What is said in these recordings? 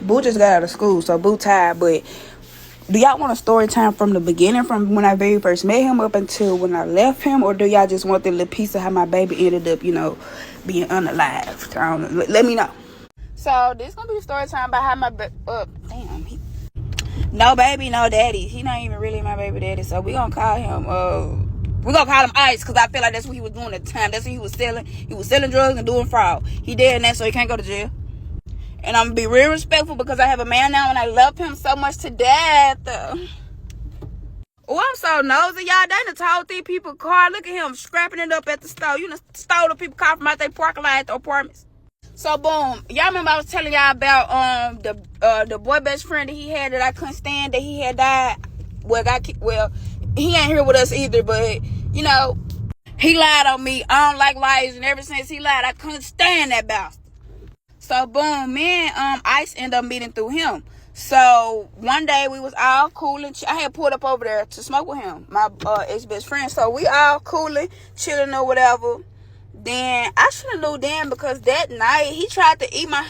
Boo just got out of school, so Boo tired. But do y'all want a story time from the beginning, from when I very first met him up until when I left him, or do y'all just want the little piece of how my baby ended up, being unalived? I don't know. Let me know. So this gonna be the story time about how my no baby, no daddy. He not even really my baby daddy. So we gonna call him Ice, because I feel like that's what he was doing at the time. That's what he was selling. He was selling drugs and doing fraud. He dead now, so he can't go to jail. And I'm gonna be real respectful because I have a man now and I love him so much to death. Oh, I'm so nosy, y'all. They done told these people car. Look at him scrapping it up at the store. You done stole the people car from out their parking lot at the apartments. So boom, y'all remember I was telling y'all about the boy best friend that he had that I couldn't stand, that he had died. Well, he ain't here with us either, but he lied on me. I don't like liars, and ever since he lied, I couldn't stand that bastard. So boom, me and Ice ended up meeting through him. So one day we was all cooling. I had pulled up over there to smoke with him, my ex-best friend. So we all cooling, chilling or whatever. Then I should have knew then, because that night he tried to eat my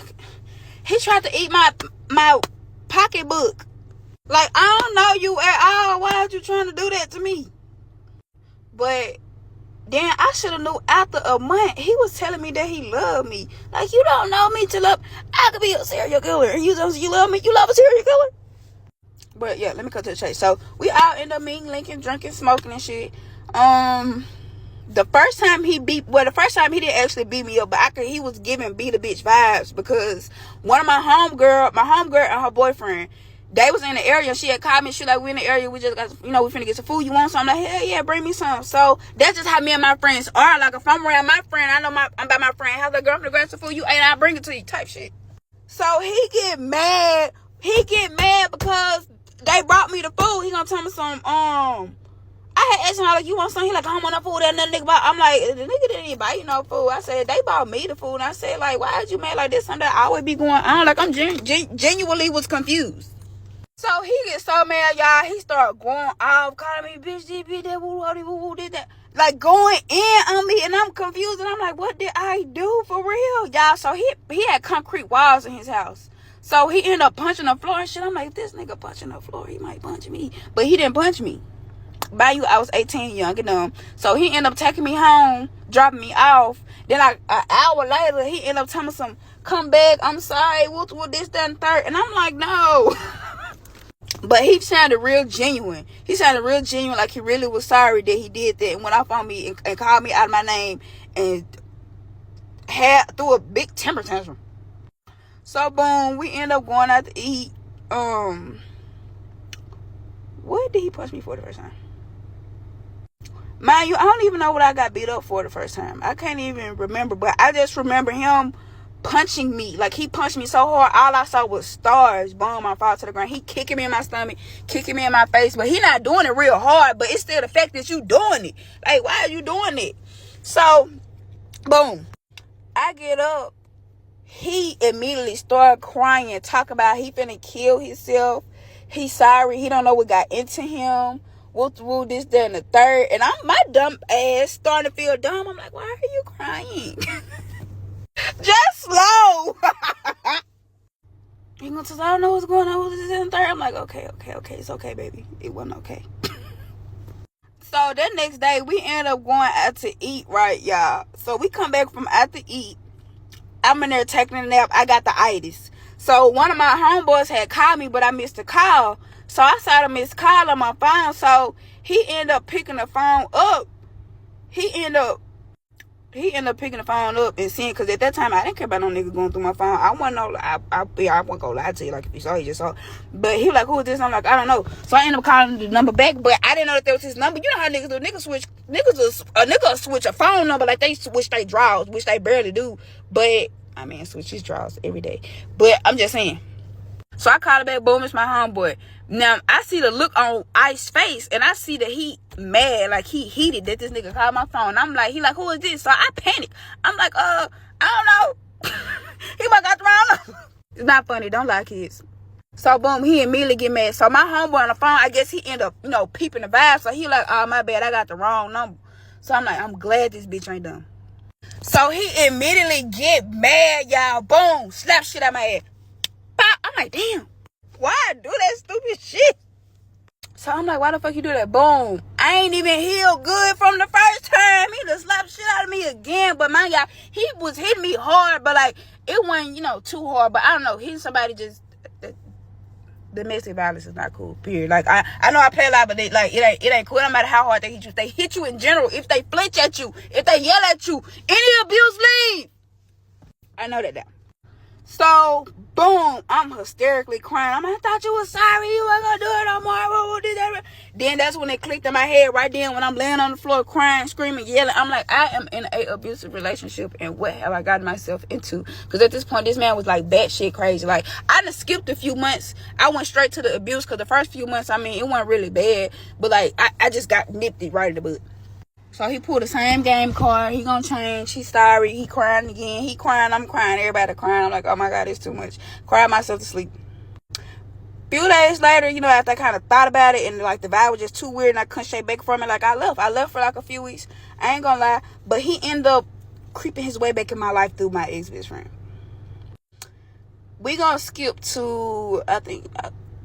pocketbook. Like, I don't know you at all. Why are you trying to do that to me? But then I should have knew after a month he was telling me that he loved me. Like, you don't know me to love. I could be a serial killer and you love me. You love a serial killer. But yeah, let me cut to the chase. So we all end up meeting, linking, drinking, smoking and shit. The first time he didn't actually beat me up, but he was giving beat a bitch vibes, because one of my homegirl and her boyfriend, they was in the area. She had called me. She like, we in the area. We just got, we finna get some food. You want some? I'm like, hell yeah, bring me some. So that's just how me and my friends are. Like, if I'm around my friend, I know I'm by my friend. How's that girl finna grab some food? You ate, I'll bring it to you, type shit. So he get mad. Because they brought me the food. He gonna tell me some, I had asked him, like, you want something? He like, I don't want no food. That nothing nigga bought. I'm like, the nigga didn't even buy you no food. I said, they bought me the food. And I said, like, why is you mad like this? Something that always be going on. Like, I'm genuinely was confused. So he gets so mad, y'all. He started going off, calling me bitch, that woo, did that. Like, going in on me, and I'm confused. And I'm like, what did I do for real, y'all? So he had concrete walls in his house. So he ended up punching the floor and shit. I'm like, if this nigga punching the floor, he might punch me. But he didn't punch me. By you, I was 18, young and dumb. So he ended up taking me home, dropping me off. Then an hour later, he ended up telling me some, come back, I'm sorry, what this, that, and third. And I'm like, no. But he sounded real genuine. Like he really was sorry that he did that and went off on me and called me out of my name and threw a big temper tantrum. So boom, we end up going out to eat. What did he punch me for the first time? Mind you, I don't even know what I got beat up for the first time. I can't even remember, but I just remember him punching me. Like, he punched me so hard, all I saw was stars. Boom, I fall to the ground. He kicking me in my stomach, kicking me in my face, but he not doing it real hard, but it's still the fact that you doing it. Like, why are you doing it? So, boom. I get up. He immediately started crying, talk about he finna kill himself. He's sorry. He don't know what got into him. Woo, this, that, and the third. And my dumb ass starting to feel dumb. I'm like, why are you crying? Just slow. He gonna tell, I don't know what's going on with this, that, and the third. I'm like, okay. It's okay, baby. It wasn't okay. So that next day, we end up going out to eat, right, y'all? So we come back from out to eat. I'm in there taking a nap. I got the itis. So one of my homeboys had called me, but I missed the call. So I saw the missed call on my phone. So he ended up picking the phone up. He ended up picking the phone up and seeing, because at that time I didn't care about no nigga going through my phone. I wasn't I wasn't gonna lie to you, like, if you saw, you just saw. But he was like, who is this? I'm like, I don't know. So I ended up calling the number back, but I didn't know that was his number. You know how niggas do. Niggas switch a phone number like they switch their drawers, which they barely do. But I mean, switch his drawers every day. But I'm just saying. So I called back, boom, it's my homeboy. Now, I see the look on Ice's face, and I see that he mad, like he heated that this nigga called my phone. I'm like, he like, who is this? So I panic. I'm like, I don't know. He might got the wrong number. It's not funny. Don't lie, kids. So, boom, he immediately get mad. So my homeboy on the phone, I guess he end up, peeping the vibe. So he like, oh, my bad, I got the wrong number. So I'm like, I'm glad this bitch ain't done. So he immediately get mad, y'all. Boom, slap shit out my head. Pop. I'm like, damn, why I do that stupid shit? So I'm like, why the fuck you do that? Boom. I ain't even healed good from the first time. He just slapped shit out of me again. But my God, he was hitting me hard, but like, it wasn't, too hard. But I don't know. Hitting somebody just, domestic violence is not cool, period. Like, I know I play a lot, but it ain't cool. No matter how hard they hit you. If they hit you in general, if they flinch at you, if they yell at you, any abuse, leave. I know that now. So, boom, I'm hysterically crying. I thought you was sorry. You weren't going to do it no more. Then that's when it clicked in my head right then when I'm laying on the floor crying, screaming, yelling. I'm like, I am in an abusive relationship, and what have I gotten myself into? Because at this point, this man was like batshit crazy. Like, I done skipped a few months. I went straight to the abuse because the first few months, I mean, it wasn't really bad. But, like, I just got nipped it right in the butt. So he pulled the same game card. He gonna change. He's sorry. He crying again. He crying. I'm crying. Everybody crying. I'm like, oh my God, it's too much. Cried myself to sleep. Few days later, after I kind of thought about it and like the vibe was just too weird and I couldn't shake back from it, like I left for like a few weeks. I ain't gonna lie, but he ended up creeping his way back in my life through my ex-best friend. We gonna skip to,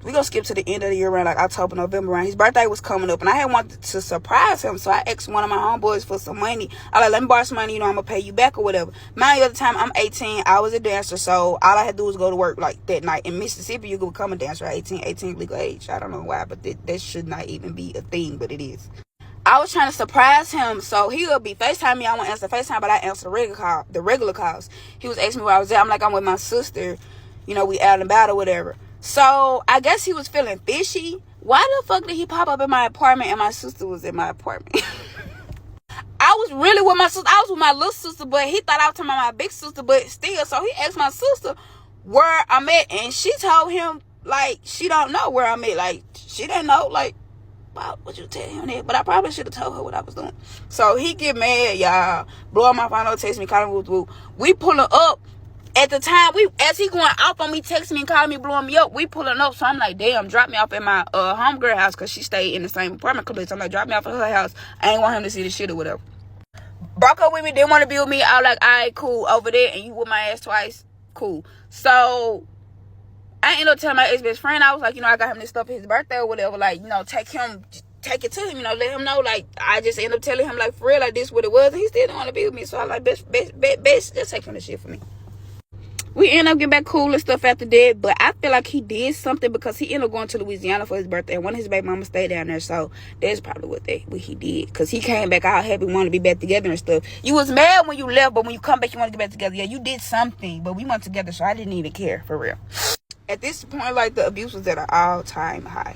we're going to skip to the end of the year around like October, November around. His birthday was coming up and I had wanted to surprise him. So I asked one of my homeboys for some money. I like, let me borrow some money, I'm going to pay you back or whatever. Mind you, at the time, I'm 18. I was a dancer. So all I had to do was go to work like that night. In Mississippi, you could become a dancer at 18 legal age. I don't know why, but that should not even be a thing, but it is. I was trying to surprise him, so he would be FaceTime me. I won't answer FaceTime, but I answer the regular calls. He was asking me where I was at. I'm like, I'm with my sister. We out and about or whatever. So, I guess he was feeling fishy. Why the fuck did he pop up in my apartment and my sister was in my apartment? I was really with my sister. I was with my little sister, but he thought I was talking about my big sister, but still. So, he asked my sister where I'm at, and she told him, like, she don't know where I'm at. Like, she didn't know, like, why would you tell him that? But I probably should have told her what I was doing. So, he get mad, y'all. Blow my phone, text me, call me, woo. We pulling up. At the time, as he going off on me, texting me and calling me, blowing me up, we pulling up. So I'm like, damn, drop me off at my homegirl house because she stayed in the same apartment complex. I'm like, drop me off at her house. I ain't want him to see the shit or whatever. Broke up with me, didn't want to be with me. I was like, all right, cool, over there, and you with my ass twice, cool. So I ended up telling my ex-best friend, I was like, I got him this stuff for his birthday or whatever. Like, take it to him, let him know. Like, I just ended up telling him, like, for real, like, this what it was. And he still didn't want to be with me. So I was like, best, just take him the shit for me. We ended up getting back cool and stuff after that, but I feel like he did something because he ended up going to Louisiana for his birthday, and one of his baby mama stayed down there, so that's probably what he did, because he came back all happy, wanted to be back together and stuff. You was mad when you left, but when you come back, you want to get back together. Yeah, you did something, but we went together, so I didn't even care, for real. At this point, like, the abuse was at an all-time high.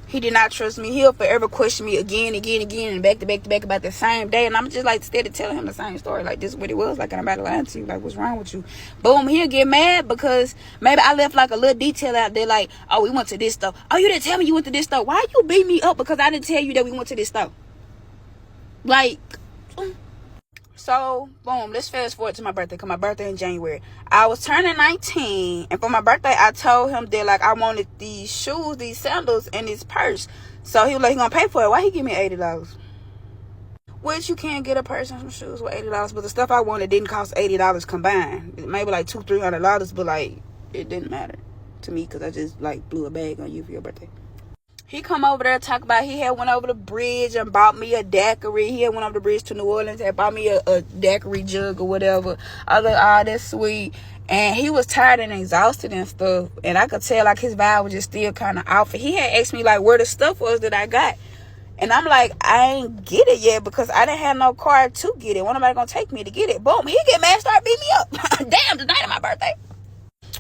He did not trust me. He'll forever question me again, and back to back about the same day. And I'm just like steady telling him the same story. Like, this is what it was. Like, I'm about to lie to you. Like, what's wrong with you? Boom, he'll get mad because maybe I left like a little detail out there. Like, oh, we went to this stuff. Oh, you didn't tell me you went to this stuff. Why you beat me up because I didn't tell you that we went to this stuff? Like, so, boom, let's fast forward to my birthday, because my birthday in January. I was turning 19, and for my birthday, I told him that, like, I wanted these shoes, these sandals, and this purse. So, he was like, he gonna pay for it. Why he give me $80? Which, you can't get a purse and some shoes with $80, but the stuff I wanted didn't cost $80 combined. Maybe, like, $200-$300, but, like, it didn't matter to me, because I just, like, blew a bag on you for your birthday. He come over there talk about he had went over the bridge and bought me a daiquiri. He had went over the bridge to New Orleans and bought me a daiquiri jug or whatever. I was like, oh, that's sweet. And he was tired and exhausted and stuff. And I could tell, like, his vibe was just still kind of off. He had asked me, like, where the stuff was that I got. And I'm like, I ain't get it yet because I didn't have no car to get it. When am I going to take me to get it? Boom. He get mad, start beating me up. Damn, the night of my birthday.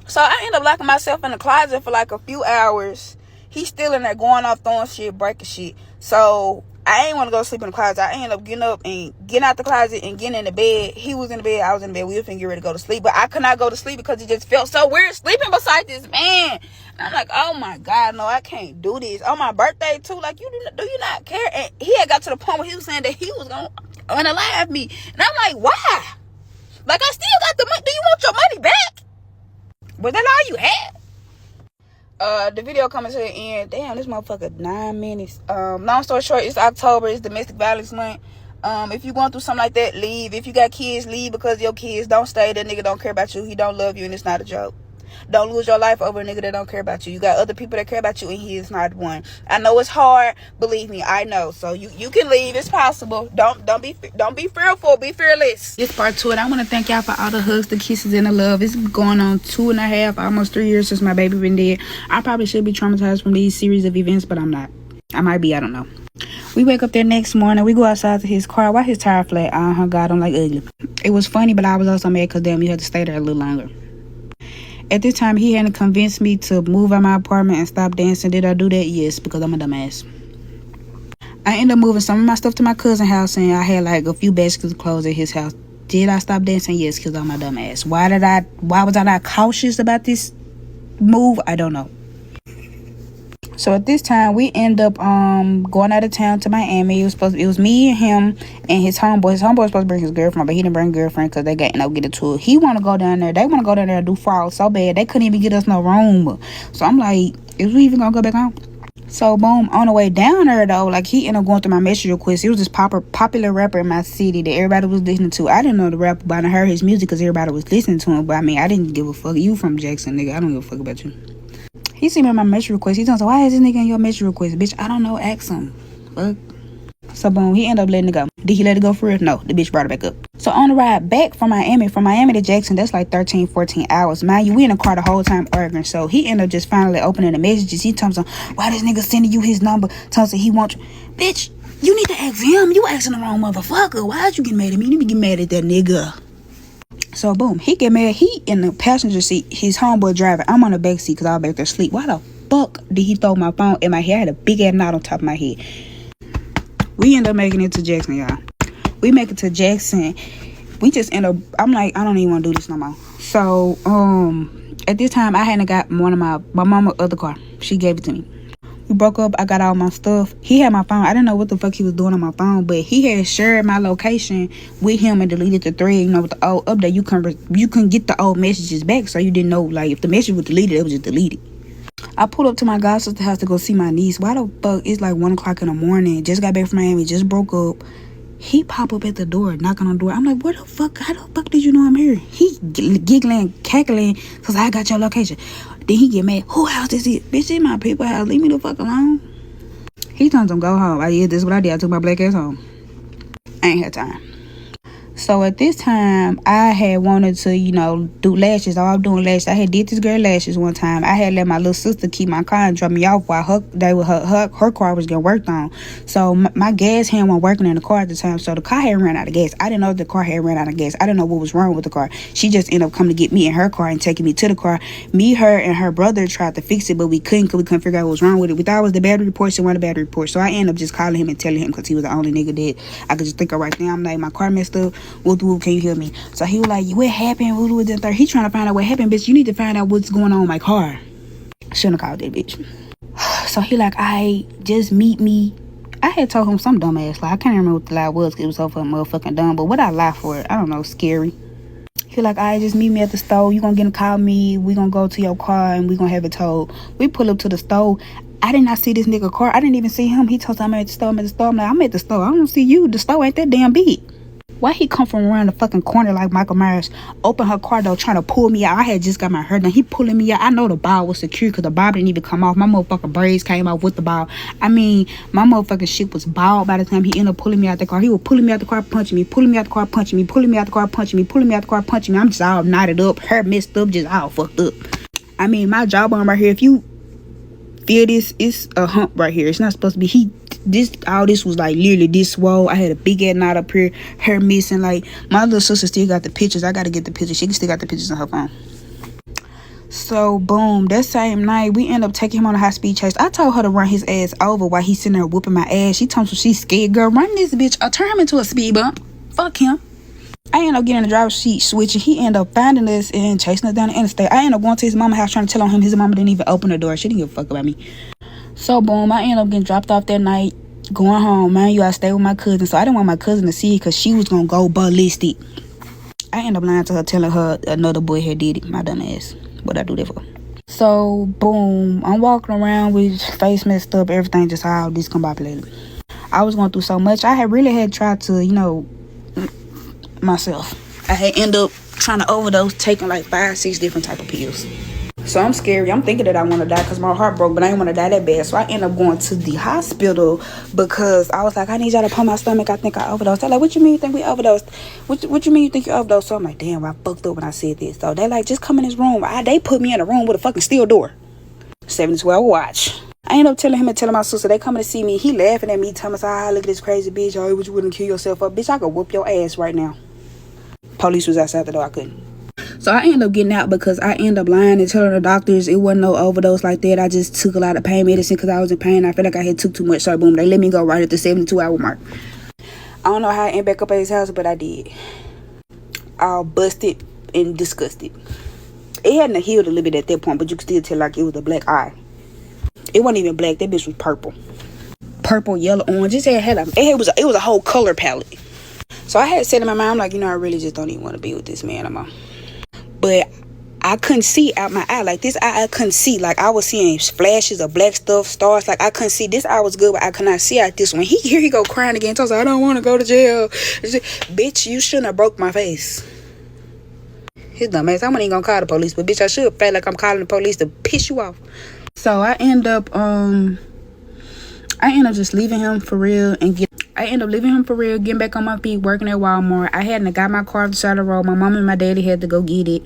So I ended up locking myself in the closet for, like, a few hours. He's still in there going off, throwing shit, breaking shit. So I ain't want to go sleep in the closet. I ended up getting up and getting out the closet and getting in the bed. He was in the bed. I was in the bed. We were finna get ready to go to sleep. But I could not go to sleep because it just felt so weird sleeping beside this man. And I'm like, oh my God, no, I can't do this. On my birthday too. Like, do you not care? And he had got to the point where he was saying that he was going to unalive me. And I'm like, why? Like, I still got the money. Do you want your money back? Was that all you had? The video coming to the end. Damn, this motherfucker 9 minutes. Long story short, it's October. It's domestic violence month. If you going through something like that, leave. If you got kids, leave because your kids. Don't stay. That nigga don't care about you. He don't love you, and it's not a joke. Don't lose your life over a nigga that don't care about you. You got other people that care about you, and he is not one. I know it's hard. Believe me, I know. So you can leave. It's possible. Don't be fearful. Be fearless. This part to it. I want to thank y'all for all the hugs, the kisses, and the love. It's going on 2.5, almost 3 years since my baby been dead. I probably should be traumatized from these series of events, but I'm not. I might be. I don't know. We wake up there next morning. We go outside to his car. Why his tire flat? God, I'm like ugly. It was funny, but I was also mad because damn, you had to stay there a little longer. At this time, he hadn't convinced me to move out my apartment and stop dancing. Did I do that? Yes, because I'm a dumbass. I ended up moving some of my stuff to my cousin's house, and I had like a few baskets of clothes at his house. Did I stop dancing? Yes, because I'm a dumbass. Why was I not cautious about this move? I don't know. So at this time, we end up going out of town to Miami. It was me and him and his homeboy. His homeboy was supposed to bring his girlfriend, but he didn't bring a girlfriend because they got get into it. He want to go down there. They want to go down there and do fraud so bad they couldn't even get us no room. So I'm like, is we even gonna go back home? So boom, on the way down there though, like he ended up going through my message request. He was this popular rapper in my city that everybody was listening to. I didn't know the rapper, but I heard his music because everybody was listening to him. But I mean, I didn't give a fuck. You from Jackson, nigga? I don't give a fuck about you. He seen me in my message request. He told me, why is this nigga in your message request? Bitch, I don't know. Ask him. Fuck. So boom, he ended up letting it go. Did he let it go for real? No, the bitch brought it back up. So on the ride back from Miami to Jackson, that's like 13, 14 hours. Mind you, we in the car the whole time arguing. So he ended up just finally opening the messages. He told me, why this nigga sending you his number? Tells me he wants you. Bitch, you need to ask him. You asking the wrong motherfucker. Why'd you get mad at me? You need to get mad at that nigga. So boom, he get mad. He in the passenger seat, his homeboy driving. I'm on the back seat because I was back there asleep. Why the fuck did he throw my phone in my hair? I had a big ass knot on top of my head. We end up making it to Jackson, y'all. We make it to Jackson. We just end up, I'm like, I don't even want to do this no more. So at this time I hadn't got one of my mama's other car. She gave it to me. We broke up. I got all my stuff. He had my phone. I didn't know what the fuck he was doing on my phone, but he had shared my location with him and deleted the thread. You know, with the old update, you can get the old messages back, so you didn't know like if the message was deleted, it was just deleted. I pulled up to my god sister's house to go see my niece. Why the fuck? It's like 1 o'clock in the morning. Just got back from Miami. Just broke up. He pop up at the door, knocking on the door. I'm like, what the fuck? How the fuck did you know I'm here? He giggling, cackling, because I got your location. Then he get mad. Who house is it? Bitch, it's my people's house. Leave me the fuck alone. He told him go home. This is what I did. I took my black ass home. I ain't had time. So at this time, I had wanted to, do lashes. I was doing lashes. I had did this girl lashes one time. I had let my little sister keep my car and drop me off while her car was getting worked on. So my gas hand wasn't working in the car at the time. So the car had ran out of gas. I didn't know the car had ran out of gas. I didn't know what was wrong with the car. She just ended up coming to get me in her car and taking me to the car. Me, her, and her brother tried to fix it, but we couldn't because we couldn't figure out what was wrong with it. We thought it was the battery report. She wanted the battery report. So I ended up just calling him and telling him because he was the only nigga that I could just think of right now. I'm like, my car messed up. Whoop, whoop, can you hear me? So he was like, what happened? He trying to find out what happened, bitch. You need to find out what's going on with my car. Shouldn't have called that bitch. So he like, I just meet me. I had told him some dumb ass lie. I can't remember what the lie was because it was so fucking motherfucking dumb. But what I lie for? I don't know, scary. He like, I just meet me at the store. You gonna get to call me. We gonna go to your car and we gonna have it towed. We pull up to the store. I did not see this nigga car. I didn't even see him. He told me I'm at the store. I'm like, I'm at the store. I don't see you. The store ain't that damn big. Why he come from around the fucking corner like Michael Myers, open her car door, trying to pull me out? I had just got my hair done. He pulling me out. I know the ball was secure because the ball didn't even come off. My motherfucking braids came off with the ball. I mean, my motherfucking shit was bald by the time he ended up pulling me out the car. He was pulling me out the car, punching me, pulling me out the car, punching me, pulling me out the car, punching me, pulling me out the car, punching me. I'm just all knotted up, hair messed up, just all fucked up. I mean, my jawbone right here, if you feel this, it's a hump right here. It's not supposed to be. All this was like literally this swole. I had a big ass knot up here, hair missing. Like, my little sister still got the pictures. I gotta get the pictures. She still got the pictures on her phone. So boom, that same night we end up taking him on a high speed chase. I told her to run his ass over while he's sitting there whooping my ass. She told me she's scared. Girl, run this bitch. I'll turn him into a speed bump. Fuck him. I ended up getting in the driver's seat switching. He ended up finding us and chasing us down the interstate. I ended up going to his mama's house trying to tell on him. His mama didn't even open the door. She didn't give a fuck about me. So boom, I ended up getting dropped off that night, going home. Man, I stayed with my cousin, so I didn't want my cousin to see it because she was gonna go ballistic. I ended up lying to her, telling her another boy had did it. My dumb ass. What I do that for? So boom, I'm walking around with face messed up, everything just all discombobulated. I was going through so much. I had tried to, myself. I had ended up trying to overdose, taking like 5-6 different type of pills. So I'm scary. I'm thinking that I want to die because my heart broke, but I didn't want to die that bad. So I ended up going to the hospital because I was like, I need y'all to pump my stomach. I think I overdosed. They're like, what you mean you think we overdosed? What you mean you think you overdosed? So I'm like, damn, I fucked up when I said this. So they're like, just come in this room. They put me in a room with a fucking steel door. 7-12 watch. I ended up telling him and telling my sister. They coming to see me. He laughing at me, telling me, look at this crazy bitch. Oh, you wouldn't kill yourself up. Bitch, I could whoop your ass right now. Police was outside the door. I couldn't. So I ended up getting out because I ended up lying and telling the doctors it wasn't no overdose like that. I just took a lot of pain medicine because I was in pain. I felt like I had took too much. So boom, they let me go right at the 72-hour mark. I don't know how I ended back up at his house, but I did. All busted and disgusted. It hadn't healed a little bit at that point, but you could still tell like it was a black eye. It wasn't even black. That bitch was purple. Purple, yellow, orange. It was a whole color palette. So I had said in my mind, I'm like, I really just don't even want to be with this man anymore. But I couldn't see out my eye. Like this eye, I couldn't see. Like I was seeing flashes of black stuff, stars. Like I couldn't see. This eye was good, but I could not see out this one. Here he go crying again. So I was like, I don't want to go to jail. Bitch, you shouldn't have broke my face. His dumb ass. I wasn't even gonna call the police, but bitch, I should feel like I'm calling the police to piss you off. So I end up just leaving him for real getting back on my feet, working at Walmart. I hadn't got my car off the side of the road. My mom and my daddy had to go get it.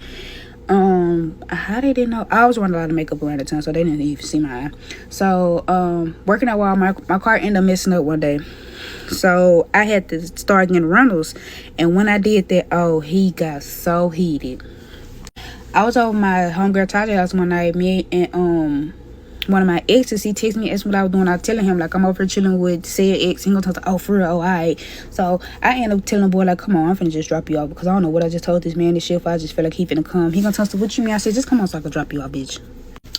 How they didn't know? I was wearing a lot of makeup around the time, so they didn't even see my eye. So working at Walmart, my car ended up messing up one day. So I had to start getting rentals. And when I did that, he got so heated. I was over my homegirl Taja's house one night. Me and one of my exes, he texted me, asked what I was doing. I was telling him, like, I'm over here chilling with said ex. He gonna talk to, for real, alright. So I ended up telling the boy, like, come on, I'm finna just drop you off because I don't know what I just told this man this shit. I just feel like he finna come. He gonna tell us, what you mean? I said, just come on so I can drop you off, bitch.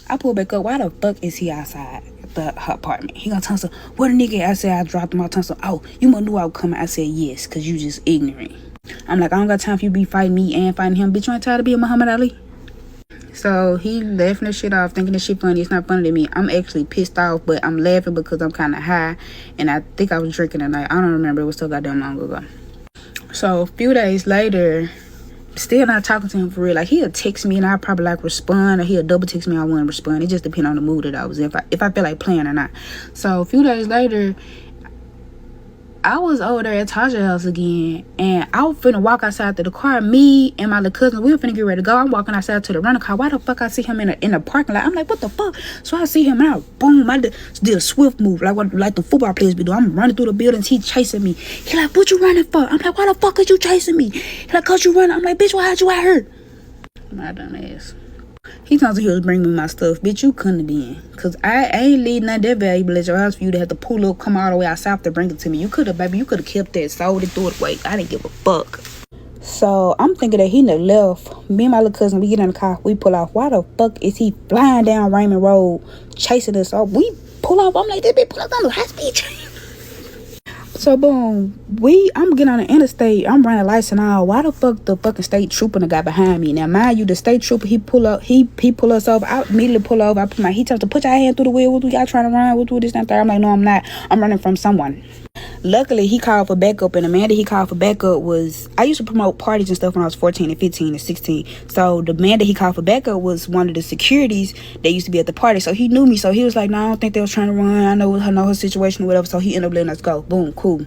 I pulled back up. Why the fuck is he outside her apartment? He gonna tell us, what a nigga? I said, I dropped him off. You must knew I was coming. I said, yes, because you just ignorant. I'm like, I don't got time for you to be fighting me and fighting him. Bitch, you ain't tired of being Muhammad Ali? So he laughing the shit off, thinking the shit funny. It's not funny to me. I'm actually pissed off, but I'm laughing because I'm kind of high. And I think I was drinking that night. I don't remember. It was so goddamn long ago. So a few days later, still not talking to him for real. Like, he'll text me and I'll probably like respond, or he'll double text me and I wouldn't respond. It just depends on the mood that I was in, if I feel like playing or not. So a few days later, I was over there at Tasha's house again, and I was finna walk outside to the car. Me and my little cousin, we were finna get ready to go. I'm walking outside to the rental car. Why the fuck I see him in the parking lot? I'm like, what the fuck? So I see him and I did a swift move, like the football players be doing. I'm running through the buildings. He chasing me. He like, what you running for? I'm like, why the fuck is you chasing me? He like, cause you running. I'm like, bitch, why had you out here? My dumb ass. He told me he was bringing me my stuff. Bitch, you couldn't have been. Because I ain't leaving nothing that valuable at your house for you to have to pull up, come all the way outside to bring it to me. You could have, baby. You could have kept that, sold it, threw it away. I didn't give a fuck. So I'm thinking that he done left. Me and my little cousin, we get in the car. We pull off. Why the fuck is he flying down Raymond Road, chasing us off? We pull off. I'm like, this bitch pull up on the high speed train. So boom, I'm getting on the interstate. I'm running lights and all. Why the fuck the fucking state trooper got behind me? Now mind you, the state trooper, he pull us over. I immediately pull over. He tells to put your hand through the wheel. What we got trying to run? What this and that? I'm like, no, I'm not. I'm running from someone. Luckily, he called for backup, and the man that he called for backup was, I used to promote parties and stuff when I was 14 and 15 and 16. So the man that he called for backup was one of the securities that used to be at the party. So he knew me. So he was like, no, I don't think they was trying to run. I know her situation or whatever. So he ended up letting us go. Boom, cool.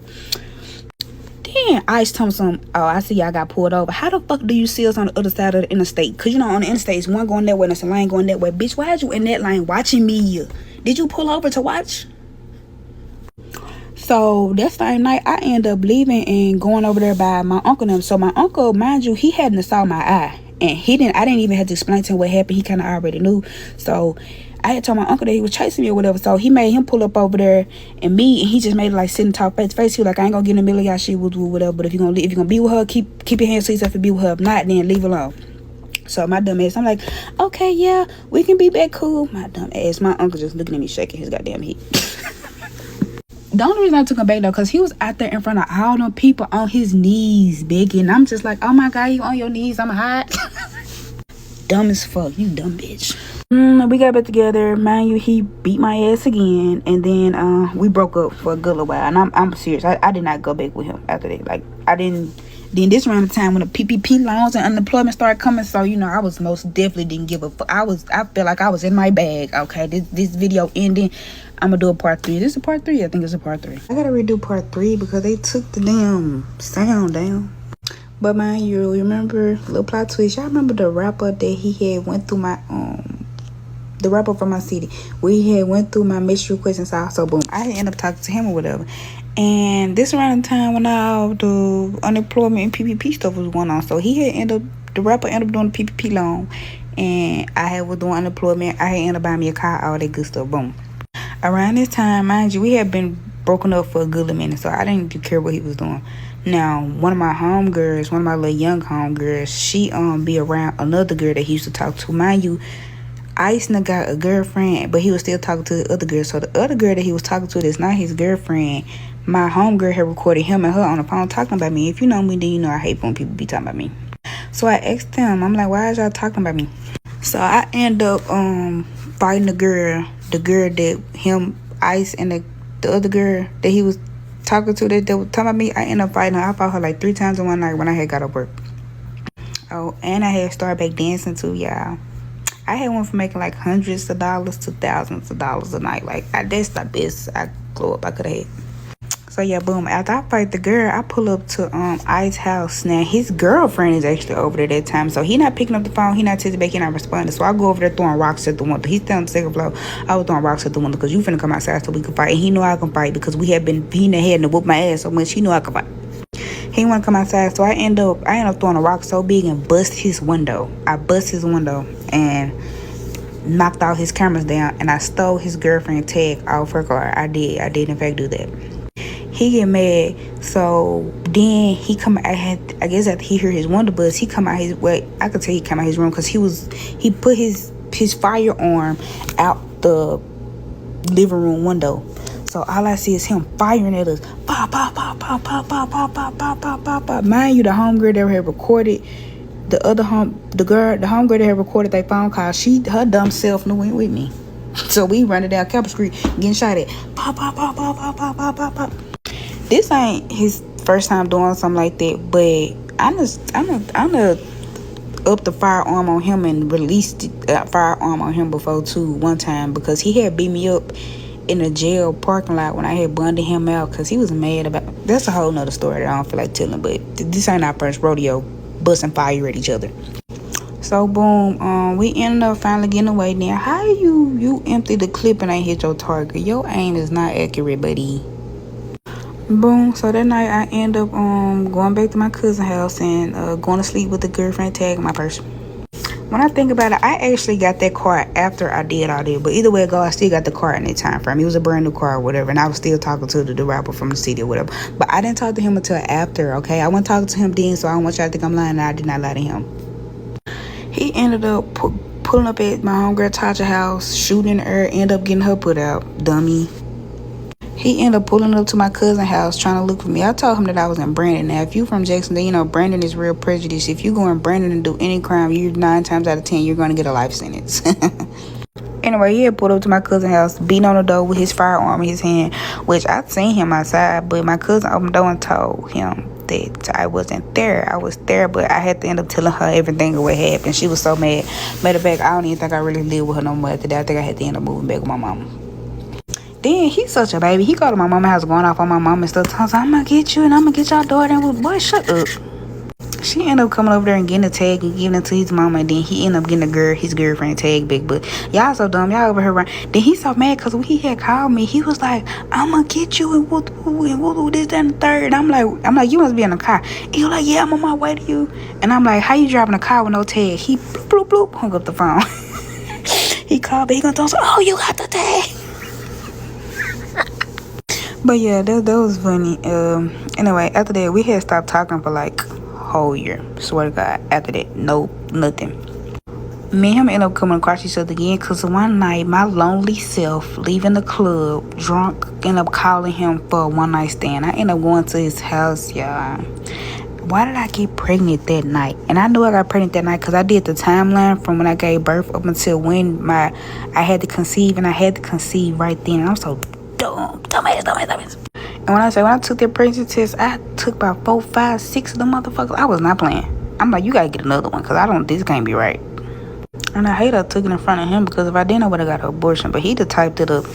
Then Ice told me something. Oh, I see y'all got pulled over. How the fuck do you see us on the other side of the interstate? Because, on the interstate, it's one going that way and it's a lane going that way. Bitch, why is you in that lane watching me? Did you pull over to watch? So that same night, I ended up leaving and going over there by my uncle and them. So my uncle, mind you, he hadn't saw my eye. And I didn't even have to explain to him what happened. He kind of already knew. So I had told my uncle that he was chasing me or whatever. So he made him pull up over there and he just made it like sit and talk face to face. He was like, I ain't gonna get in the middle of y'all shit with whatever. But if you're gonna be with her, keep your hands to yourself and be with her. If not, then leave alone. So my dumb ass, I'm like, okay, yeah, we can be back cool. My dumb ass, my uncle just looking at me shaking his goddamn head. The only reason I took him back though, because he was out there in front of all them people on his knees begging. I'm just like, oh my God, you on your knees, I'm hot. Dumb as fuck, you dumb bitch. We got back together. Mind you, he beat my ass again. And then we broke up for a good little while. And I'm serious. I did not go back with him after that. Like, I didn't Then this around the time when the PPP loans and unemployment started coming, so you know I was most definitely didn't give a fuck. I felt like I was in my bag. Okay, this video ending. I'm gonna do a part 3. This is a part 3. I think it's a part 3. I gotta redo part 3 because they took the damn sound down. But mind you, remember little plot twist. Y'all remember the rapper that he had went through my the rapper from my city, where he had went through my message requests and stuff. So boom, I ended up talking to him or whatever. And this around the time when all the unemployment and PPP stuff was going on. So the rapper ended up doing the PPP loan, and I was doing unemployment. I had ended up buying me a car, all that good stuff. Boom. Around this time, mind you, we had been broken up for a good minute, so I didn't care what he was doing. Now, one of my homegirls, one of my little young homegirls, she be around another girl that he used to talk to. Mind you, Ice got a girlfriend, but he was still talking to the other girl. So the other girl that he was talking to that's not his girlfriend, my homegirl had recorded him and her on the phone talking about me. If you know me, then you know I hate when people be talking about me. So I asked them, I'm like, why is y'all talking about me? So I end up fighting the girl that him, Ice, and the other girl that he was talking to that was talking about me. I ended up fighting her. I fought her like 3 times in one night when I had got up work. Oh, and I had started back dancing too, y'all. I had went from making like hundreds of dollars to thousands of dollars a night. Like that's the best I glow up I could have had. So yeah, boom. After I fight the girl, I pull up to Ice's house. Now his girlfriend is actually over there that time, so he not picking up the phone. He not texting back. He not responding. So I go over there throwing rocks at the window. He's still on the second floor. I was throwing rocks at the window because you finna come outside so we can fight. And he knew I can fight because he in the head and whoop my ass so much. He knew I could fight. He want to come outside, so I end up throwing a rock so big and bust his window. I bust his window and knocked all his cameras down, and I stole his girlfriend tag off her car. I did in fact do that. He get mad, so then he come. I guess after he heard his window buzz, he come out his way. I could tell he come out his room because he put his firearm out the living room window. So all I see is him firing at us. Pop, pop, pop, pop, pop, pop, pop, pop, pop, pop, pop, pop. Mind you, the homegirl that had recorded the homegirl that had recorded that phone call, her dumb self knew went with me. So we running down Capitol Street getting shot at. Pop, pop, pop, pop, pop, pop, pop, pop, pop. This ain't his first time doing something like that, but I'm gonna up the firearm on him and released the firearm on him before too one time because he had beat me up in a jail parking lot when I had bonded him out because he was mad about. That's a whole nother story that I don't feel like telling, but this ain't our first rodeo busting fire at each other. So boom, we ended up finally getting away. Now how you empty the clip and ain't hit your target? Your aim is not accurate, buddy. Boom. So that night I end up going back to my cousin's house and going to sleep with the girlfriend tag in my purse. When I think about it, I actually got that car after I did all that. But either way it go, I still got the car in that time frame. It was a brand new car or whatever. And I was still talking to the rapper from the city or whatever. But I didn't talk to him until after, okay? I wasn't talking to him then, so I don't want y'all to think I'm lying. I did not lie to him. He ended up pulling up at my homegirl Tasha's house, shooting her, ended up getting her put out. Dummy. He ended up pulling up to my cousin's house trying to look for me. I told him that I was in Brandon. Now, if you from Jackson, then you know Brandon is real prejudiced. If you go in Brandon and do any crime, you 9 times out of 10, you're going to get a life sentence. Anyway, he had pulled up to my cousin's house, beating on the door with his firearm in his hand, which I'd seen him outside, but my cousin opened the door and told him that I wasn't there. I was there, but I had to end up telling her everything of what happened. She was so mad. Matter of fact, I don't even think I really lived with her no more after that. I think I had to end up moving back with my mama. Then he's such a baby. He go to my mama's house going off on my mom and stuff. Tells her, I'm going to get you and I'm going to get your daughter. And boy, shut up. She ended up coming over there and getting a tag and giving it to his mama. And then he ended up getting his girlfriend tag back. But y'all so dumb. Y'all over here running. Then he's so mad because when he had called me, he was like, I'm going to get you and we'll do this, that, and the third. I'm like, you must be in the car. He was like, yeah, I'm on my way to you. And I'm like, how you driving a car with no tag? He bloop, bloop, hung up the phone. He called me. He gonna tell us, oh, you got the tag. But yeah, that was funny. Anyway, after that, we had stopped talking for like a whole year. Swear to God. After that, nothing. Me and him ended up coming across each other again because one night, my lonely self, leaving the club, drunk, ended up calling him for a one-night stand. I ended up going to his house, y'all. Why did I get pregnant that night? And I knew I got pregnant that night because I did the timeline from when I gave birth up until when I had to conceive, and I had to conceive right then. And I'm so dumbass. And when I took that pregnancy test, I took about 4, 5, 6 of them motherfuckers. I was not playing. I'm like, you gotta get another one, because this can't be right. And I hate I took it in front of him, because if I didn't, I would have got an abortion. But he the type that'll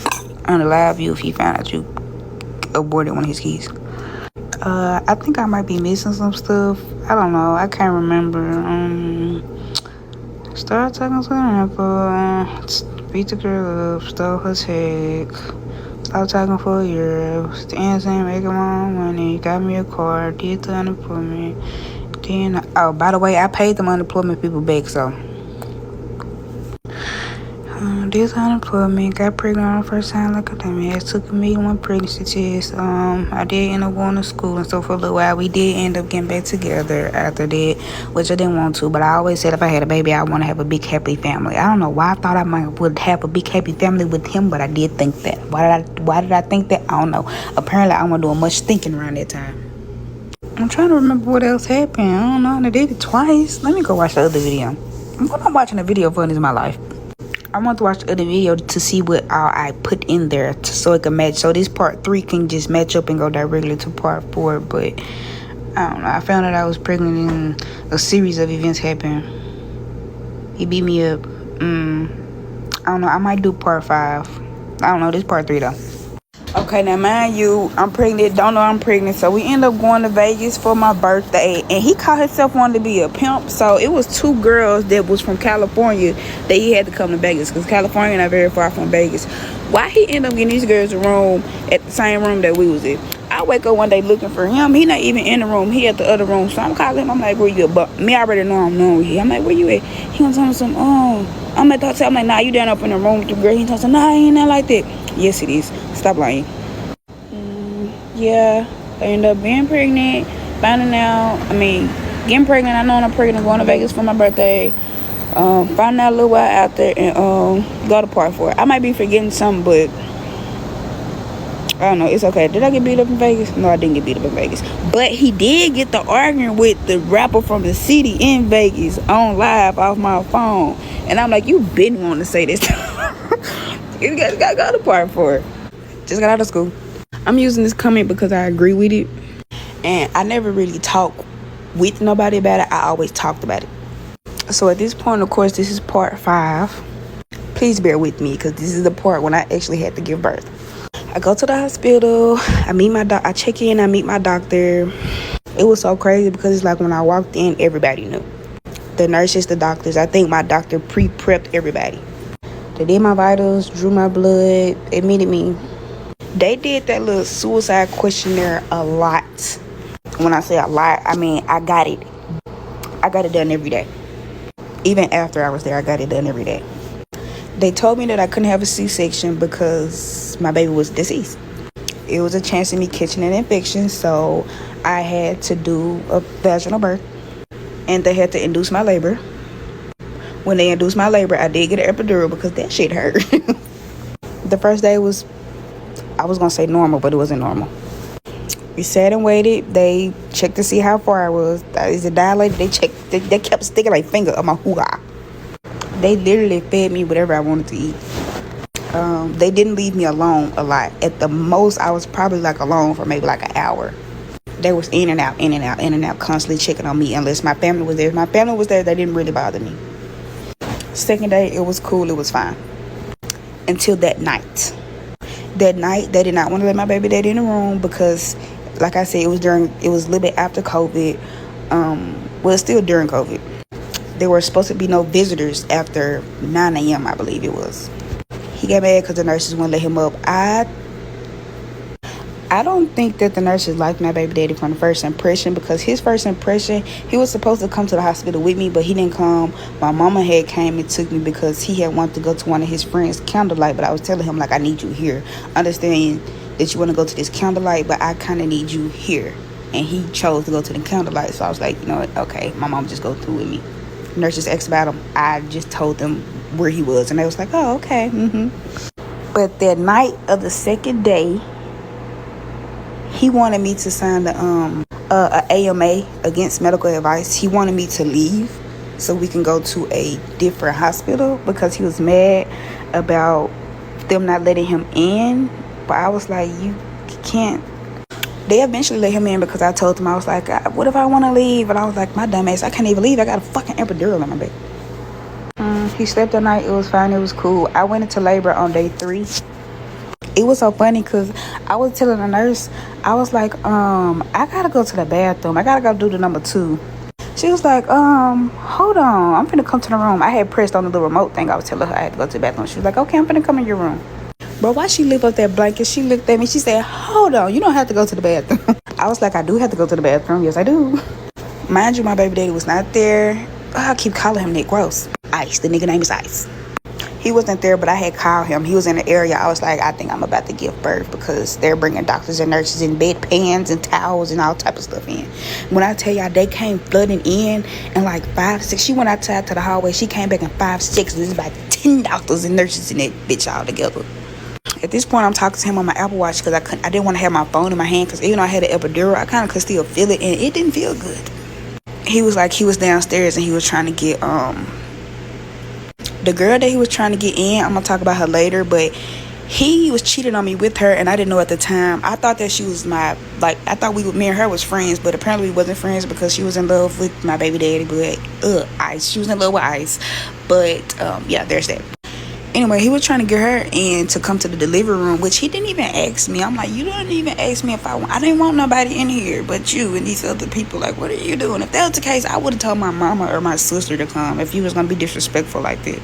on the live view if he found out you aborted one of his kids. I think I might be missing some stuff. I don't know. I can't remember. Start talking to her, beat the girl up, stole her check. Stop talking for a year. Dancing, making my own money. Got me a car. Did the unemployment. Then, by the way, I paid them unemployment people back, so. Did the unemployment. Got pregnant on the first time like a dumbass. Took me one pregnancy test. I did end up going to school and stuff for a little while. We did end up getting back together after that, which I didn't want to, but I always said if I had a baby, I want to have a big happy family. I don't know why I thought I would have a big happy family with him, but I did think that. Why did I think that? I don't know. Apparently, I wasn't doing much thinking around that time. I'm trying to remember what else happened. I don't know. I did it twice. Let me go watch the other video. I'm watching a video for this in my life. I want to watch the other video to see what all I put in there so it can match. So this part 3 can just match up and go directly to part 4. But I don't know. I found out I was pregnant and a series of events happened. He beat me up. I don't know. I might do part 5. I don't know. This part 3 though. Okay, now mind you, I'm pregnant. Don't know I'm pregnant. So we end up going to Vegas for my birthday. And he called himself wanting to be a pimp. So it was 2 girls that was from California that he had to come to Vegas. Because California not very far from Vegas. Why he ended up getting these girls a room at the same room that we was in? I wake up one day looking for him. He not even in the room. He at the other room. So I'm calling him. I'm like, where you at? But me, I already know I'm known here. I'm like, where you at? He gonna tell me some, I'm at the hotel. I'm like, nah, you down up in the room with the girl. He told me, nah, I ain't that like that. Yes, it is. Stop lying. Yeah, I ended up being pregnant, getting pregnant. I know I'm pregnant, going to Vegas for my birthday. Finding out a little while after and go to part 4. I might be forgetting something, but I don't know. It's okay. Did I get beat up in Vegas? No, I didn't get beat up in Vegas. But he did get to arguing with the rapper from the city in Vegas on live off my phone. And I'm like, you been wanting to say this. You guys got to go to part 4. Just got out of school. I'm using this comment because I agree with it. And I never really talked with nobody about it. I always talked about it. So at this point, of course, this is part 5. Please bear with me because this is the part when I actually had to give birth. I go to the hospital. I check in. I meet my doctor. It was so crazy because it's like when I walked in, everybody knew. The nurses, the doctors. I think my doctor pre-prepped everybody. They did my vitals, drew my blood, admitted me. They did that little suicide questionnaire a lot. When I say a lot, I mean I got it. I got it done every day. Even after I was there, I got it done every day. They told me that I couldn't have a C-section because my baby was deceased. It was a chance of me catching an infection, so I had to do a vaginal birth. And they had to induce my labor. When they induced my labor, I did get an epidural because that shit hurt. The first day was, I was going to say normal, but it wasn't normal. We sat and waited. They checked to see how far I was. Is it dilated? They checked. They kept sticking their finger on my hoo-ha. They literally fed me whatever I wanted to eat. They didn't leave me alone a lot. At the most, I was probably like alone for maybe like an hour. They was in and out, constantly checking on me unless my family was there. If my family was there, they didn't really bother me. Second day, it was cool. It was fine. Until that night. That night, they did not want to let my baby daddy in the room because, like I said, it was a little bit after COVID. Well, still during COVID. There were supposed to be no visitors after 9 a.m., I believe it was. He got mad because the nurses wouldn't let him up. I don't think that the nurses liked my baby daddy from the first impression because his first impression, he was supposed to come to the hospital with me, but he didn't come. My mama had came and took me because he had wanted to go to one of his friends' candlelight, but I was telling him, like, I need you here. Understand that you want to go to this candlelight, but I kind of need you here. And he chose to go to the candlelight, so I was like, you know what, okay, my mom just go through with me. Nurses asked about him. I just told them where he was, and they was like, oh, okay. But that night of the second day, he wanted me to sign the a AMA against medical advice. He wanted me to leave so we can go to a different hospital because he was mad about them not letting him in. But I was like, you can't They eventually let him in because I told them, I was like, what if I want to leave? And I was like, my dumb ass, I can't even leave. I got a fucking epidural in my back. He slept that night. It was fine. It was cool. I went into labor on day 3. It was so funny because I was telling the nurse, I was like, I gotta go to the bathroom. I gotta go do the number 2. She was like, hold on. I'm finna come to the room. I had pressed on the little remote thing. I was telling her I had to go to the bathroom. She was like, okay, I'm finna come in your room. But while she lift up that blanket, she looked at me. She said, hold on. You don't have to go to the bathroom. I was like, I do have to go to the bathroom. Yes, I do. Mind you, my baby daddy was not there. I keep calling him Nick Gross. Ice. The nigga name is Ice. He wasn't there, but I had called him. He was in the area. I was like, I think I'm about to give birth because they're bringing doctors and nurses and bedpans and towels and all type of stuff in. When I tell y'all, they came flooding in and like 5, 6. She went outside to the hallway. She came back in 5, 6. There's about 10 doctors and nurses in that bitch all together. At this point, I'm talking to him on my Apple Watch because I didn't want to have my phone in my hand because even though I had an epidural, I kind of could still feel it and it didn't feel good. He was like, he was downstairs and he was trying to get the girl that he was trying to get in. I'm gonna talk about her later, but he was cheating on me with her and I didn't know at the time. I thought that she was I thought me and her was friends, but apparently we wasn't friends because she was in love with my baby daddy. But Ice, she was in love with Ice. But yeah, there's that. Anyway, he was trying to get her in to come to the delivery room, which he didn't even ask me. I'm like, you didn't even ask me if I didn't want nobody in here but you and these other people. Like, what are you doing? If that was the case, I would have told my mama or my sister to come if you was going to be disrespectful like that.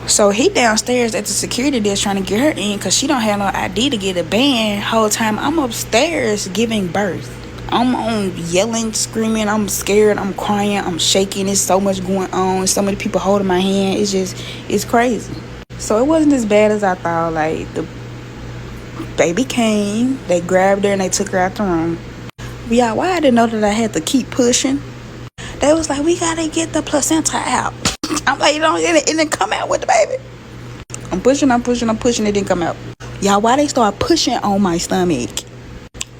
So he downstairs at the security desk trying to get her in because she don't have no ID to get a band. Whole time I'm upstairs giving birth. I'm on yelling, screaming. I'm scared. I'm crying. I'm shaking. There's so much going on. So many people holding my hand. It's crazy. So it wasn't as bad as I thought. Like, the baby came, they grabbed her and they took her out the room. Yeah, why I didn't know that I had to keep pushing. They was like, we gotta get the placenta out. I'm like, it didn't come out with the baby. I'm pushing, it didn't come out. Y'all, why they start pushing on my stomach?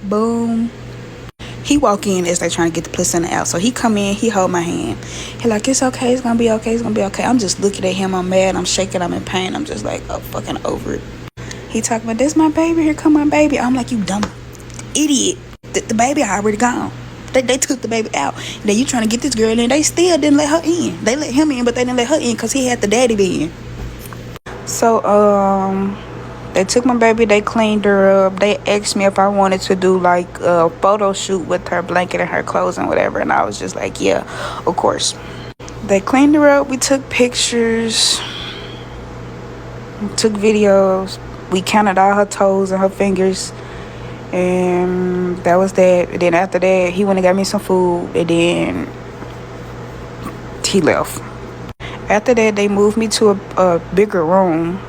Boom. He walk in as they trying to get the placenta out. So he come in, he hold my hand. He like, it's okay, it's gonna be okay, it's gonna be okay. I'm just looking at him, I'm mad, I'm shaking, I'm in pain. I'm just like, oh, fucking over it. He talking about, this my baby, here come my baby. I'm like, you dumb idiot. The baby already gone. They took the baby out. Then you trying to get this girl in, they still didn't let her in. They let him in, but they didn't let her in because he had the daddy be in. So, they took my baby, they cleaned her up. They asked me if I wanted to do like a photo shoot with her blanket and her clothes and whatever. And I was just like, yeah, of course. They cleaned her up. We took pictures, took videos. We counted all her toes and her fingers. And that was that. And then after that, he went and got me some food. And then he left. After that, they moved me to a bigger room.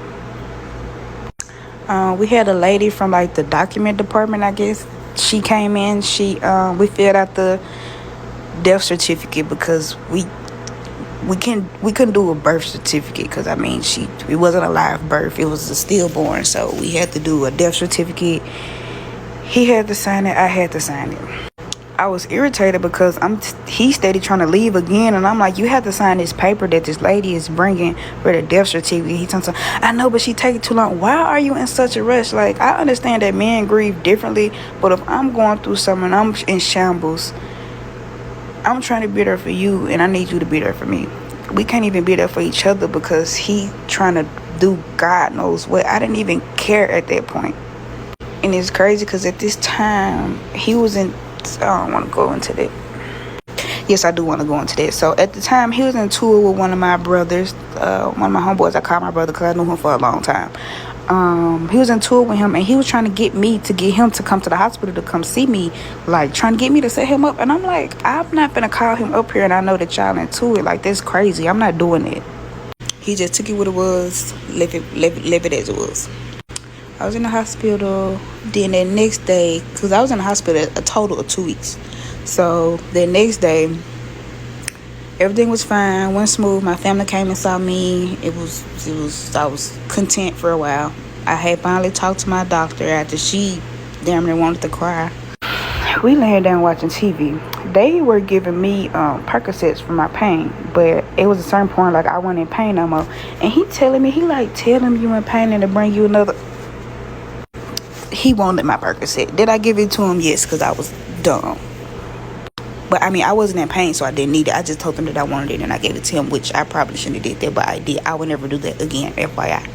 We had a lady from like the document department, I guess. She came in. We filled out the death certificate because we couldn't do a birth certificate because I mean it wasn't a live birth, it was a stillborn. So we had to do a death certificate. He had to sign it. I had to sign it. I was irritated because he steady trying to leave again, and I'm like, you have to sign this paper that this lady is bringing for the death certificate. He told me, I know, but she taking too long. Why are you in such a rush? Like, I understand that men grieve differently, but if I'm going through something, I'm in shambles, I'm trying to be there for you, and I need you to be there for me. We can't even be there for each other because he trying to do God knows what. I didn't even care at that point. And it's crazy because at this time, he was in... I don't want to go into that. Yes, I do want to go into that. So at the time, he was in tour with one of my brothers, one of my homeboys. I call my brother because I knew him for a long time. He was in tour with him, and he was trying to get him to come to the hospital to come see me, like trying to get me to set him up. And I'm like, I'm not gonna call him up here, and I know that y'all into it. Like, that's crazy. I'm not doing it. He just took it what it was, left it as it was. I was in the hospital. Then the next day, because I was in the hospital a total of 2 weeks. So the next day, everything was fine, went smooth. My family came and saw me. I was content for a while. I had finally talked to my doctor after she damn near wanted to cry. We laid down watching TV. They were giving me Percocets for my pain, but it was a certain point like I wasn't in pain no more. And he telling me, tell him you in pain and to bring you another. He wanted my Percocet. Did I give it to him? Yes, because I was dumb. But I mean, I wasn't in pain, so I didn't need it. I just told him that I wanted it, and I gave it to him, which I probably shouldn't have did that, but I did. I would never do that again, FYI.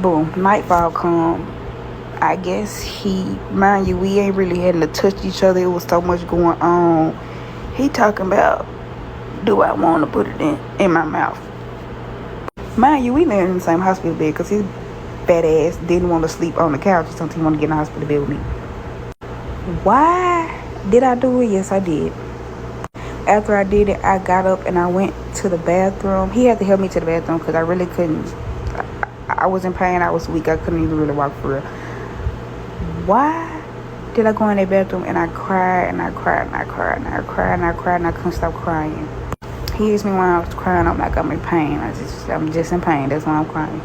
Boom, nightfall come. I guess mind you, we ain't really having to touch each other. It was so much going on. He talking about, do I want to put it in my mouth? Mind you, we live in the same hospital bed because his fat ass didn't want to sleep on the couch or something. He wanted to get in the hospital bed with me. Why did I do it? Yes, I did. After I did it, I got up and I went to the bathroom. He had to help me to the bathroom because I really couldn't. I was in pain. I was weak. I couldn't even really walk for real. Why did I go in that bathroom and I cried and I cried and I cried and I cried and I cried and I couldn't stop crying? He asked me why I was crying. I'm like, I'm in pain. I'm just in pain. That's why I'm crying.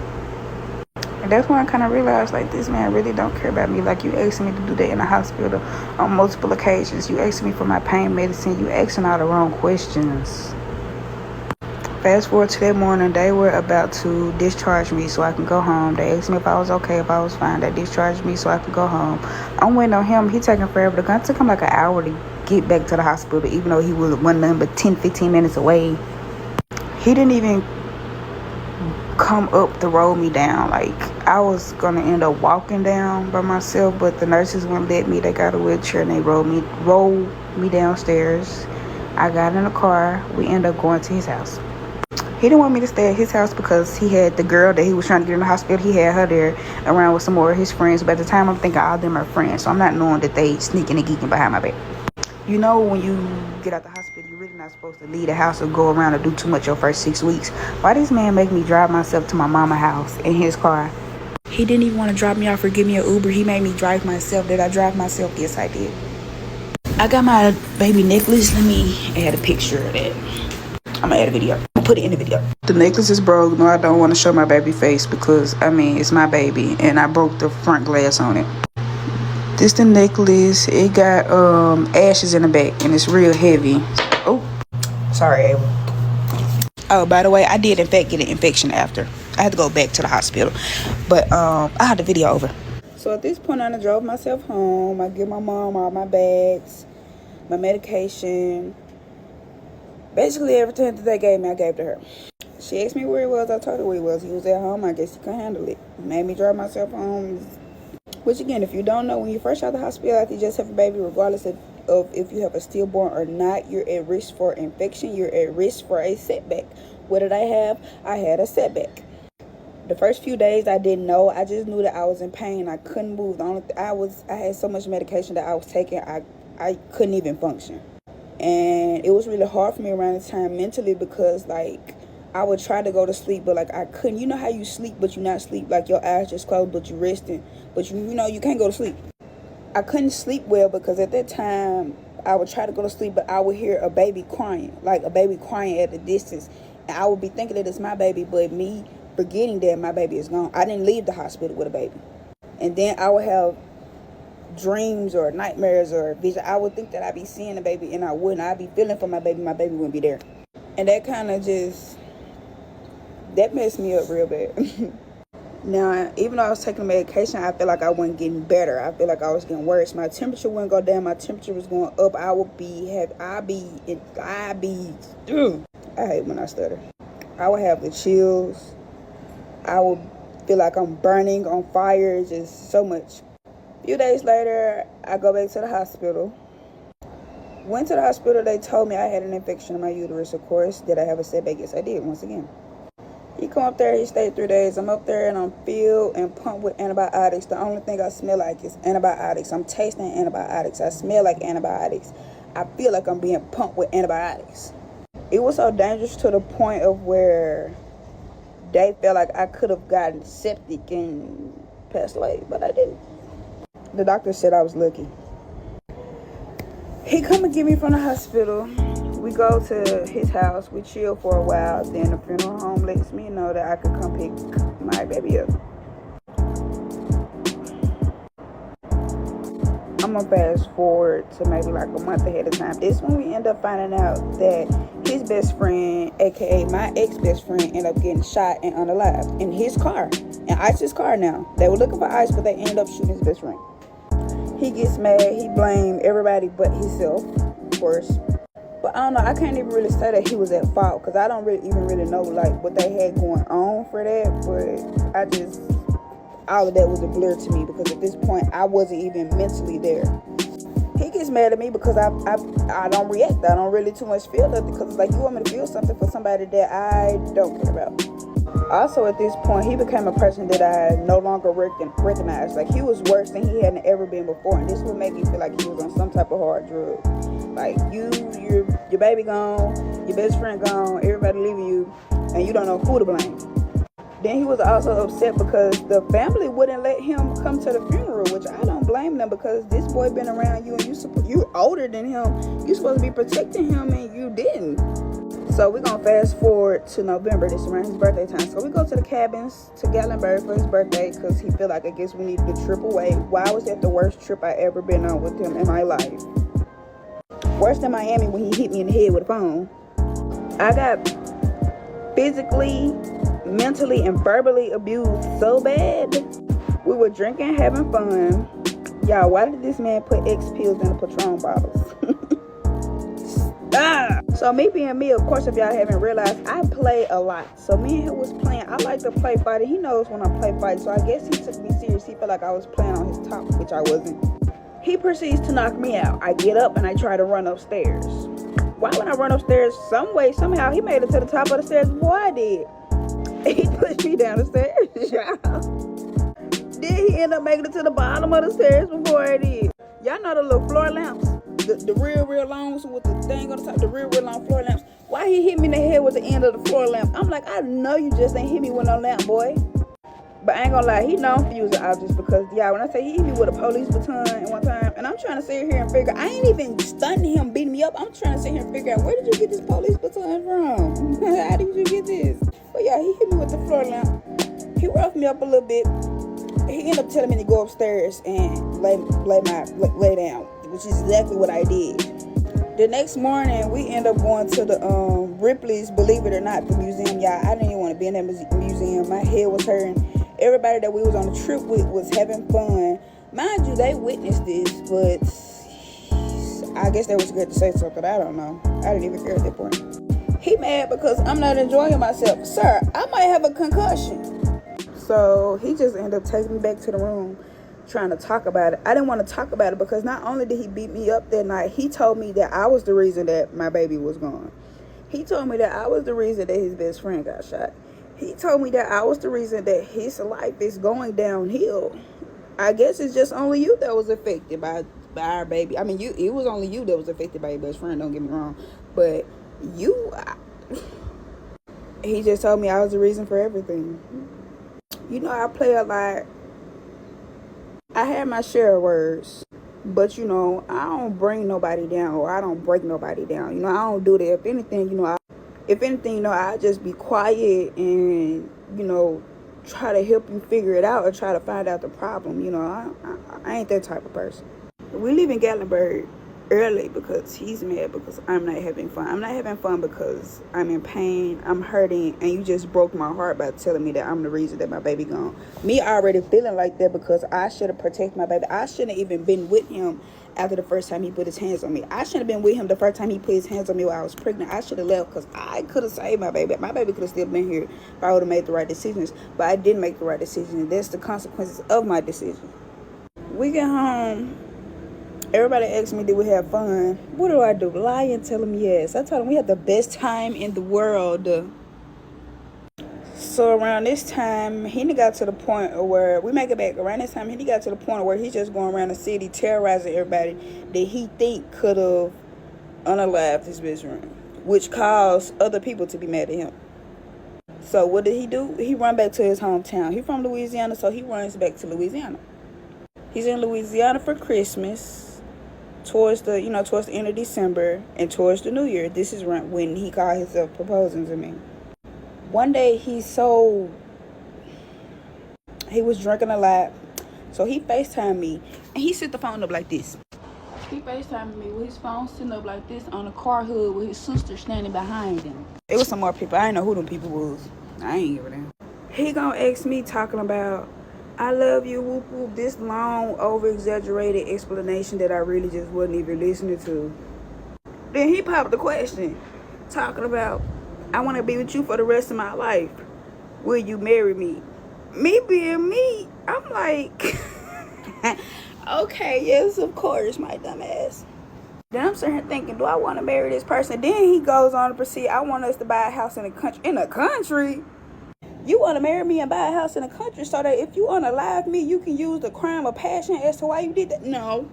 And that's when I kind of realized, like, this man really don't care about me. Like, you asking me to do that in the hospital on multiple occasions. You asking me for my pain medicine. You asking all the wrong questions. Fast forward to that morning, they were about to discharge me so I can go home. They asked me if I was okay, if I was fine. They discharged me so I could go home. I'm waiting on him. He taking forever to go. It took him like an hour to get back to the hospital, even though he was nothing but 10-15 minutes away. He didn't even come up to roll me down. Like, I was gonna end up walking down by myself, but the nurses wouldn't let me. They got a wheelchair and they rolled me downstairs. I got in the car. We ended up going to his house. He didn't want me to stay at his house because he had the girl that he was trying to get in the hospital. He had her there around with some more of his friends. But at the time, I'm thinking all of them are friends. So I'm not knowing that they sneaking and geeking behind my back. You know, when you get out the hospital, you're really not supposed to leave the house or go around or do too much your first 6 weeks. Why this man make me drive myself to my mama's house in his car? He didn't even want to drop me off or give me an Uber. He made me drive myself. Did I drive myself? Yes, I did. I got my baby necklace. Let me add a picture of that. I'm gonna add a video. I'll put it in the video. The necklace is broke. No, I don't want to show my baby face because, I mean, it's my baby and I broke the front glass on it. This the necklace. It got ashes in the back and it's real heavy. Oh, sorry, Ava. Oh, by the way, I did in fact get an infection after. I had to go back to the hospital. But I had the video over. So at this point, I drove myself home. I give my mom all my bags, my medication. Basically, everything that they gave me, I gave to her. She asked me where he was. I told her where he was. He was at home. I guess he couldn't handle it. Made me drive myself home. Which, again, if you don't know, when you first out of the hospital after you just have a baby, regardless of if you have a stillborn or not, you're at risk for infection. You're at risk for a setback. What did I have? I had a setback. The first few days, I didn't know. I just knew that I was in pain. I couldn't move. I had so much medication that I was taking, I couldn't even function. And it was really hard for me around the time mentally because, like, I would try to go to sleep, but, like, I couldn't. You know how you sleep, but you're not asleep? Like, your eyes just closed, but you're resting. But, you know, you can't go to sleep. I couldn't sleep well because at that time, I would try to go to sleep, but I would hear a baby crying, like a baby crying at a distance. And I would be thinking that it's my baby, but me forgetting that my baby is gone. I didn't leave the hospital with a baby. And then I would have dreams or nightmares or vision. I would think that I'd be seeing the baby and I wouldn't. I'd be feeling for my baby wouldn't be there. And that kind of that messed me up real bad. Now, even though I was taking the medication, I feel like I wasn't getting better. I feel like I was getting worse. My temperature wouldn't go down. My temperature was going up. I hate when I stutter. I would have the chills. I would feel like I'm burning on fire. Just so much. A few days later, I go back to the hospital. Went to the hospital. They told me I had an infection in my uterus, of course. Did I have a setback? Yes, I did, once again. He come up there. He stayed 3 days. I'm up there, and I'm filled and pumped with antibiotics. The only thing I smell like is antibiotics. I'm tasting antibiotics. I smell like antibiotics. I feel like I'm being pumped with antibiotics. It was so dangerous to the point of where they felt like I could have gotten septic and passed away, but I didn't. The doctor said I was lucky. He come and get me from the hospital. We go to his house. We chill for a while. Then the funeral home lets me know that I could come pick my baby up. I'm gonna fast forward to maybe like a month ahead of time. This when we end up finding out that his best friend, aka my ex-best friend, ended up getting shot and unalived in his car. in Ice's car now. They were looking for Ice, but they ended up shooting his best friend. He gets mad. He blamed everybody but himself, of course. But I don't know. I can't even really say that he was at fault because I don't even really know like what they had going on for that. But I just, all of that was a blur to me because at this point I wasn't even mentally there. He gets mad at me because I don't react. I don't really too much feel nothing because it's like you want me to feel something for somebody that I don't care about. Also, at this point, he became a person that I no longer recognized. Like, he was worse than he hadn't ever been before. And this would make me feel like he was on some type of hard drug. Like, your baby gone, your best friend gone, everybody leaving you, and you don't know who to blame. Then he was also upset because the family wouldn't let him come to the funeral, which I don't blame them because this boy been around you and you're older than him. You're supposed to be protecting him and you didn't. So we're going to fast forward to November. This is around his birthday time. So we go to the cabins to Gatlinburg for his birthday because he feel like, I guess we need the trip away. Why was that the worst trip I ever been on with him in my life? Worse than Miami when he hit me in the head with a phone. I got physically, mentally, and verbally abused so bad. We were drinking, having fun. Y'all, why did this man put X pills in the Patron bottles? So me being me, of course, if y'all haven't realized, I play a lot. So me and him was playing. I like to play fighting. He knows when I play fighting. So I guess he took me serious. He felt like I was playing on his top, which I wasn't. He proceeds to knock me out. I get up and I try to run upstairs. Why when I run upstairs, some way, somehow, he made it to the top of the stairs before I did. He pushed me down the stairs, y'all. Then he ended up making it to the bottom of the stairs before I did. Y'all know the little floor lamps? The real long ones with the thing on the top, the real long floor lamps. Why he hit me in the head with the end of the floor lamp? I'm like, I know you just ain't hit me with no lamp, boy. But I ain't gonna lie, he known for using objects because, yeah, when I say he hit me with a police baton at one time, and I'm trying to sit here and figure, I ain't even stunning him, beating me up. I'm trying to sit here and figure out, where did you get this police baton from? How did you get this? But yeah, he hit me with the floor lamp. He roughed me up a little bit. He ended up telling me to go upstairs and lay down, which is exactly what I did. The next morning, we end up going to the Ripley's, believe it or not, the museum. Y'all, I didn't even want to be in that museum. My head was hurting. Everybody that we was on the trip with was having fun. Mind you, they witnessed this, but I guess they was scared to say something. I don't know. I didn't even care at that point. He mad because I'm not enjoying myself. Sir, I might have a concussion. So he just ended up taking me back to the room, trying to talk about it. I didn't want to talk about it because not only did he beat me up that night, he told me that I was the reason that my baby was gone. He told me that I was the reason that his best friend got shot. He told me that I was the reason that his life is going downhill. I guess it's just only you that was affected by our baby. I mean, it was only you that was affected by your best friend, don't get me wrong. But he just told me I was the reason for everything. You know, I play a lot. I had my share of words, but you know, I don't bring nobody down or I don't break nobody down. You know, I don't do that. If anything, I just be quiet and, you know, try to help you figure it out or try to find out the problem. You know, I ain't that type of person. We leave in Gatlinburg early because he's mad because I'm not having fun. I'm not having fun because I'm in pain, I'm hurting, and you just broke my heart by telling me that I'm the reason that my baby gone. Me already feeling like that because I should have protected my baby. I shouldn't have even been with him after the first time he put his hands on me. I shouldn't have been with him the first time he put his hands on me while I was pregnant. I should have left because I could have saved my baby. My baby could have still been here if I would have made the right decisions. But I didn't make the right decision, and that's the consequences of my decision. We get home. Everybody asked me, did we have fun? What do I do? Lie and tell them yes. I told them we had the best time in the world. So around this time, he got to the point where, we make it back, around this time, he got to the point where he's just going around the city terrorizing everybody that he think could have unalived his best friend, which caused other people to be mad at him. So what did he do? He run back to his hometown. He from Louisiana, so he runs back to Louisiana. He's in Louisiana for Christmas. Towards the end of December and towards the New Year. This is when he called himself proposing to me. One day he was drinking a lot, so he FaceTimed me and he set the phone up like this. He FaceTimed me with his phone sitting up like this on the car hood with his sister standing behind him. It was some more people. I didn't know who them people was. I ain't give a damn. He gonna ask me talking about, I love you, whoop whoop, this long, over-exaggerated explanation that I really just wasn't even listening to. Then he popped the question, talking about, I want to be with you for the rest of my life. Will you marry me? Me being me, I'm like, okay, yes, of course, my dumb ass. Then I'm sitting here thinking, do I want to marry this person? Then he goes on to proceed, I want us to buy a house in the country. In the country? You want to marry me and buy a house in the country so that if you unalive me, you can use the crime of passion as to why you did that? No.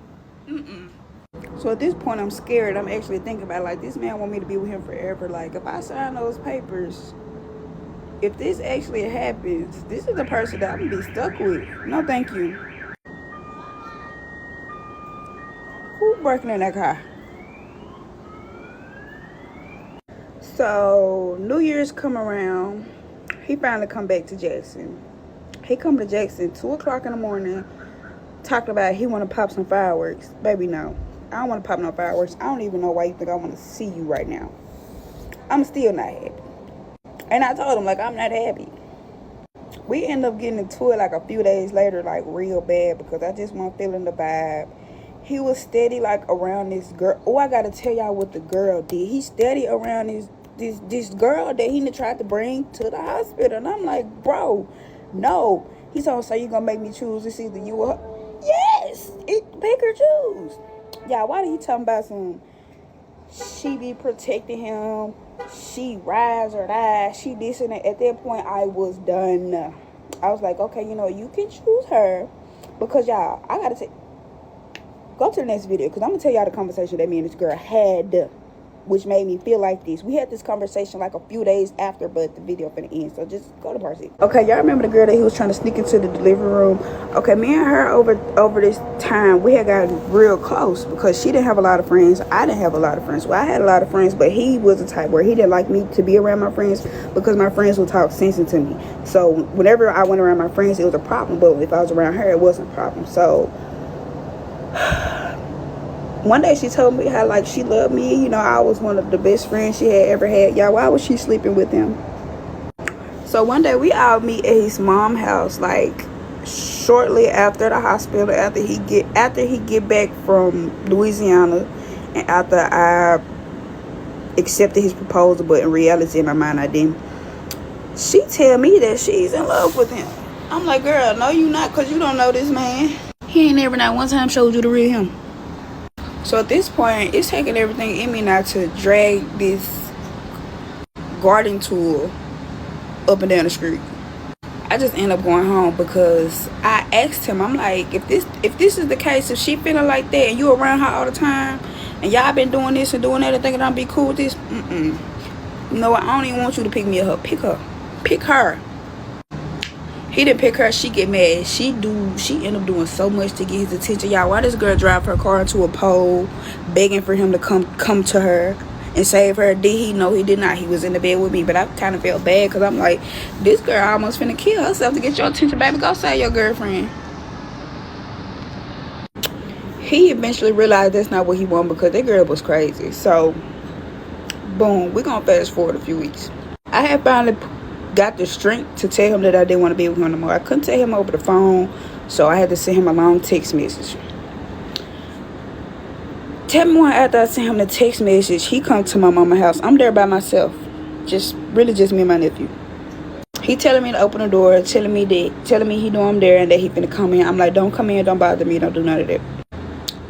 So at this point, I'm scared. I'm actually thinking about, like, this man want me to be with him forever. Like, if I sign those papers, if this actually happens, this is the person that I'm going to be stuck with. No, thank you. Who's breaking in that car? So, New Year's come around. He finally come back to Jackson. He come to Jackson 2 o'clock in the morning, talking about he want to pop some fireworks. Baby, no. I don't want to pop no fireworks. I don't even know why you think I want to see you right now. I'm still not happy. And I told him, like, I'm not happy. We end up getting into it, like, a few days later, like, real bad, because I just wasn't feeling the vibe. He was steady, like, around this girl. Oh, I got to tell y'all what the girl did. He steady around this girl that he tried to bring to the hospital. And I'm like, bro, no. He's gonna say you gonna make me choose. It's either you or her. Yes, pick or choose. Y'all, why did he talking about some, she be protecting him, she rise or die, she this and that? At that point, I was done. I was like, okay, you know, you can choose her. Because, y'all, I gotta say, go to the next video, because I'm gonna tell y'all the conversation that me and this girl had, which made me feel like this. We had this conversation like a few days after, but the video finna end, so just go to part 6. Okay, y'all remember the girl that he was trying to sneak into the delivery room? Okay, me and her over this time, we had gotten real close because she didn't have a lot of friends. I didn't have a lot of friends. Well, I had a lot of friends, but he was the type where he didn't like me to be around my friends because my friends would talk sense into me. So whenever I went around my friends, it was a problem, but if I was around her, it wasn't a problem. So one day she told me how, like, she loved me. You know, I was one of the best friends she had ever had. Y'all, why was she sleeping with him? So one day we all meet at his mom's house, like, shortly after the hospital, after he get back from Louisiana, and after I accepted his proposal, but in reality, in my mind, I didn't. She tell me that she's in love with him. I'm like, girl, no, you not, because you don't know this man. He ain't never not one time showed you the real him. So at this point, it's taking everything in me now to drag this garden tool up and down the street. I just end up going home because I asked him, I'm like, if this is the case, if she feeling like that and you around her all the time and y'all been doing this and doing that and thinking I'm be cool with this, you know what, I don't even want you to pick me up. Pick her. Pick her. He didn't pick her. She get mad. She end up doing so much to get his attention. Y'all, why this girl drive her car into a pole, begging for him to come to her and save her? Did he? No, he did not. He was in the bed with me. But I kind of felt bad because I'm like, this girl almost finna kill herself to get your attention, baby. Go save your girlfriend. He eventually realized that's not what he wanted because that girl was crazy. So, boom, we're going to fast forward a few weeks. I had finally got the strength to tell him that I didn't want to be with him no more. I couldn't tell him over the phone, so I had to send him a long text message. Tell me when after I sent him the text message, he come to my mama's house. I'm there by myself, just me and my nephew. He telling me to open the door, telling me he know I'm there and that he finna come in. I'm like, don't come in, don't bother me, don't do none of that.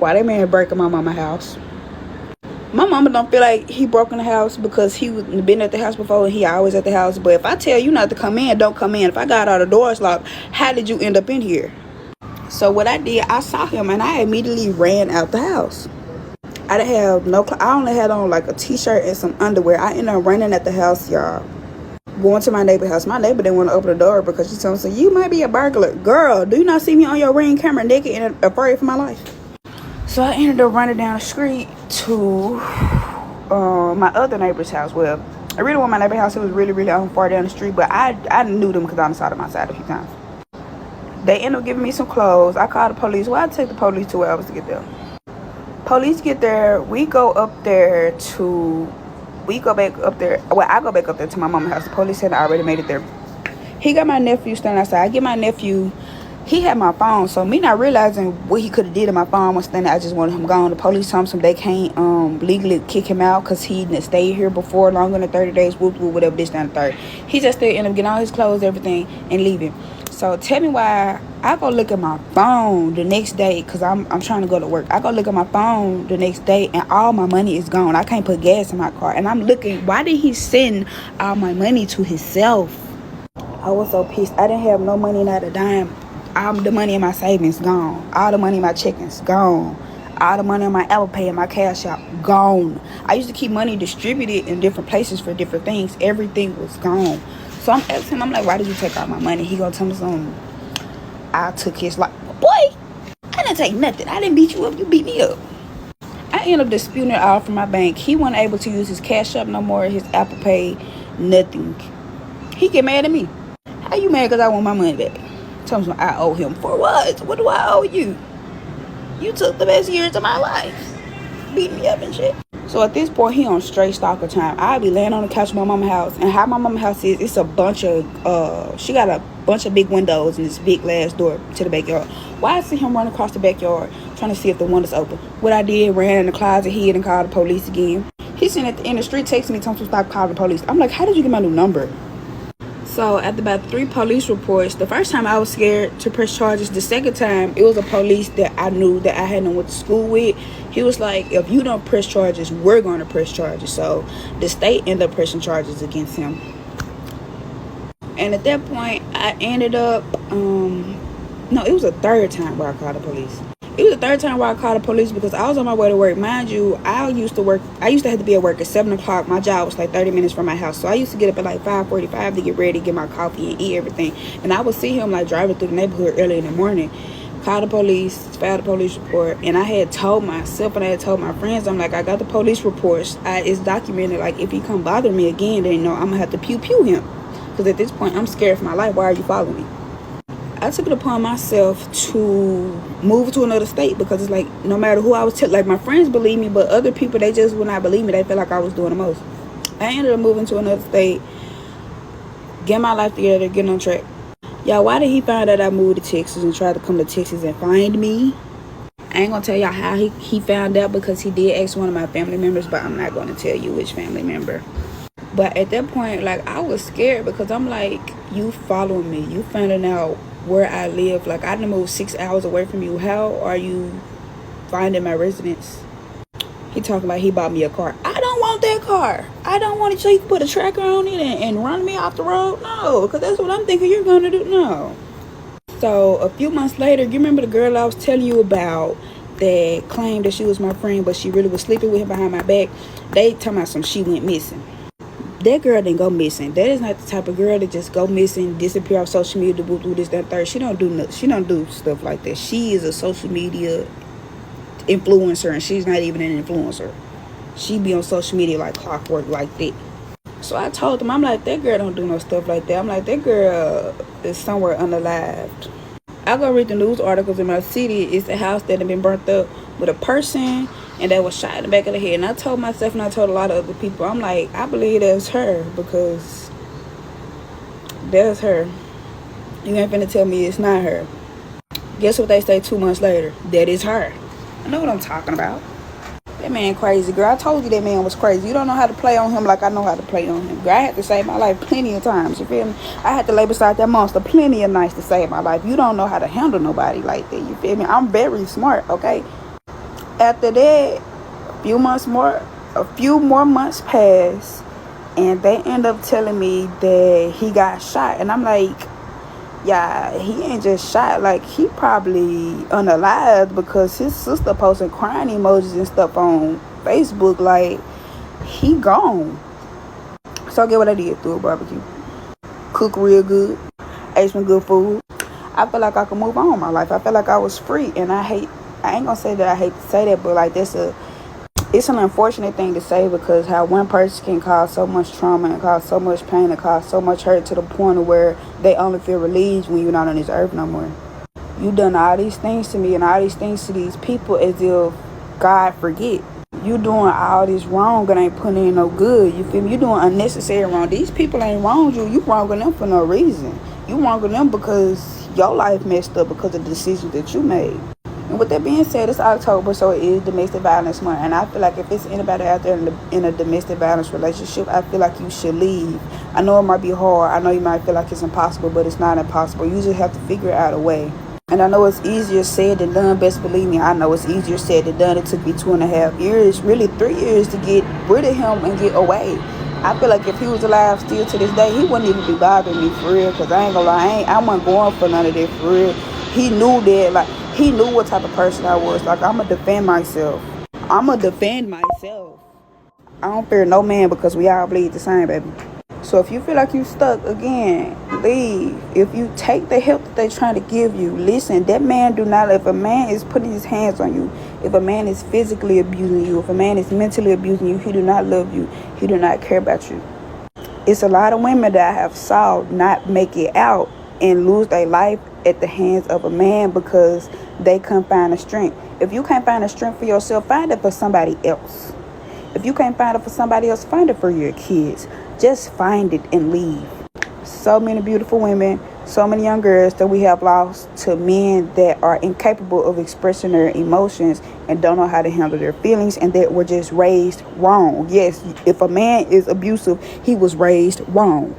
Why that man breaking my mama's house? My mama don't feel like he broke in the house because he been at the house before and he always at the house. But if I tell you not to come in, don't come in. If I got all the doors locked, how did you end up in here? So what I did, I saw him and I immediately ran out the house. I didn't have no clothes. I only had on like a t-shirt and some underwear. I ended up running at the house, y'all. Going to my neighbor's house. My neighbor didn't want to open the door because she told me, so you might be a burglar. Girl, do you not see me on your Ring camera naked and afraid for my life? So I ended up running down the street to my other neighbor's house. Well, I really want my neighbor's house. It was really, really far down the street, but I knew them because I saw them outside a few times. They ended up giving me some clothes. I called the police. Well, I take the police 2 hours to get there. Police get there. We go back up there. Well, I go back up there to my mama's house. The police had already made it there. He got my nephew standing outside. I get my nephew. He had my phone, so me not realizing what he could have did to my phone was standing. I just wanted him gone. The police told him they can't legally kick him out because he didn't stay here before longer than 30 days. Whoop whoop, whatever. This down the third. He just still ended up getting all his clothes, everything, and leaving. So tell me why I go look at my phone the next day, because I'm trying to go to work. I go look at my phone the next day and all my money is gone. I can't put gas in my car. And I'm looking, why did he send all my money to himself? I was so pissed. I didn't have no money, not a dime. All the money in my savings gone. All the money in my checkings gone. All the money in my Apple Pay and my Cash App gone. I used to keep money distributed in different places for different things. Everything was gone. So I'm asking him, I'm like, why did you take all my money? He gonna tell me something. I took his life. Boy, I didn't take nothing. I didn't beat you up. You beat me up. I ended up disputing it all from my bank. He wasn't able to use his Cash App no more, his Apple Pay, nothing. He get mad at me. How you mad because I want my money back? Tell me I owe him. For what? What do I owe you? You took the best years of my life. Beat me up and shit. So at this point, he on straight stalker time. I be laying on the couch in my mama's house. And how my mama's house is, it's a bunch of, she got a bunch of big windows and this big glass door to the backyard. Why I see him run across the backyard trying to see if the window's open? What I did, ran in the closet, hid, and called the police again. He's sitting at the end of the street texting me, telling me to stop calling the police. I'm like, how did you get my new number? So after about 3 police reports, the first time I was scared to press charges. The second time, it was a police that I knew that I hadn't went to school with. He was like, if you don't press charges, we're going to press charges. So the state ended up pressing charges against him. And at that point, I ended up, no, it was a third time where I called the police. It was the third time where I called the police because I was on my way to work. Mind you, I used to have to be at work at 7 o'clock. My job was like 30 minutes from my house. So I used to get up at like 5:45 to get ready, get my coffee and eat everything. And I would see him like driving through the neighborhood early in the morning. Call the police, file the police report. And I had told myself and I had told my friends, I'm like, I got the police reports. It's documented. Like, if he come bother me again, then, you know, I'm going to have to pew him. Because at this point, I'm scared for my life. Why are you following me? I took it upon myself to move to another state because it's like, no matter who I was like, my friends believe me, but other people, they just would not believe me. They felt like I was doing the most. I ended up moving to another state, getting my life together, getting on track. Y'all, why did he find out I moved to Texas and tried to come to Texas and find me? I ain't gonna tell y'all how he found out because he did ask one of my family members, but I'm not gonna tell you which family member. But at that point, like, I was scared because I'm like, you following me, you finding out where I live. Like, I done moved 6 hours away from you. How are you finding my residence? He talking about he bought me a car. I don't want that car. I don't want it so you can put a tracker on it and run me off the road. No, because that's what I'm thinking you're gonna do. No. So a few months later, you remember the girl I was telling you about that claimed that she was my friend, but she really was sleeping with him behind my back? They talking about she went missing. That girl didn't go missing. That is not the type of girl that just go missing, disappear off social media, do this, that, third. She don't do stuff like that. She is a social media influencer, and she's not even an influencer. She be on social media like clockwork, like that. So I told them, I'm like, that girl don't do no stuff like that. I'm like, that girl is somewhere unalived. I go read the news articles in my city. It's a house that had been burnt up with a person and that was shot in the back of the head. And I told myself, and I told a lot of other people, I'm like, I believe that's her, because that's her. You ain't finna tell me it's not her. Guess what they say 2 months later? That is her. I know what I'm talking about. That man crazy, girl. I told you that man was crazy. You don't know how to play on him like I know how to play on him. Girl, I had to save my life plenty of times, you feel me? I had to lay beside that monster plenty of nights to save my life. You don't know how to handle nobody like that, you feel me? I'm very smart, okay? After that, a few more months passed, and they end up telling me that he got shot. And I'm like, yeah, he ain't just shot. Like, he probably unalived, because his sister posting crying emojis and stuff on Facebook. Like, he gone. So get what I did, through a barbecue, cook real good, ate some good food. I feel like I could move on in my life. I feel like I was free. And I ain't gonna say that I hate to say that, but like, it's an unfortunate thing to say, because how one person can cause so much trauma and cause so much pain and cause so much hurt to the point of where they only feel relieved when you're not on this earth no more. You done all these things to me and all these things to these people as if God forget. You doing all this wrong and ain't putting in no good. You feel me? You doing unnecessary wrong. These people ain't wronged you. You wronging them for no reason. You wronging them because your life messed up because of the decisions that you made. And with that being said, it's October, so it is domestic violence month. And I feel like if it's anybody out there in a domestic violence relationship, I feel like you should leave. I know it might be hard. I know you might feel like it's impossible, but it's not impossible. You just have to figure out a way. And I know it's easier said than done. Best believe me, I know it's easier said than done. It took me 2.5 years, really 3 years, to get rid of him and get away. I feel like if he was alive still to this day, he wouldn't even be bothering me for real. Cause I ain't gonna lie, I wasn't going for none of that for real. He knew that, like, he knew what type of person I was. Like, I'ma defend myself. I'ma defend myself. I don't fear no man because we all bleed the same, baby. So if you feel like you stuck, again, leave. If you take the help that they're trying to give you, listen, that man do not, if a man is putting his hands on you, if a man is physically abusing you, if a man is mentally abusing you, he do not love you. He do not care about you. It's a lot of women that I have saw not make it out and lose their life at the hands of a man because they couldn't find a strength. If you can't find a strength for yourself, find it for somebody else. If you can't find it for somebody else, find it for your kids. Just find it and leave. So many beautiful women, so many young girls that we have lost to men that are incapable of expressing their emotions and don't know how to handle their feelings, and that were just raised wrong. Yes, if a man is abusive, he was raised wrong.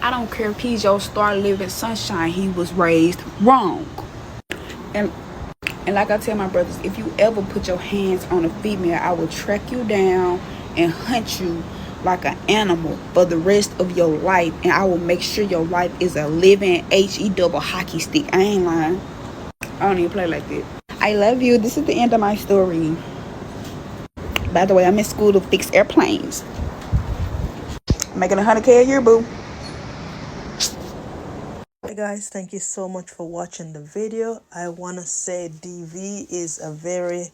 I don't care if he's your star living sunshine, he was raised wrong. And like I tell my brothers, if you ever put your hands on a female, I will track you down and hunt you like an animal for the rest of your life. And I will make sure your life is a living HE double hockey stick. I ain't lying. I don't even play like that. I love you. This is the end of my story. By the way, I'm in school to fix airplanes. Making 100K a year, boo. Hey guys, thank you so much for watching the video. I want to say DV is a very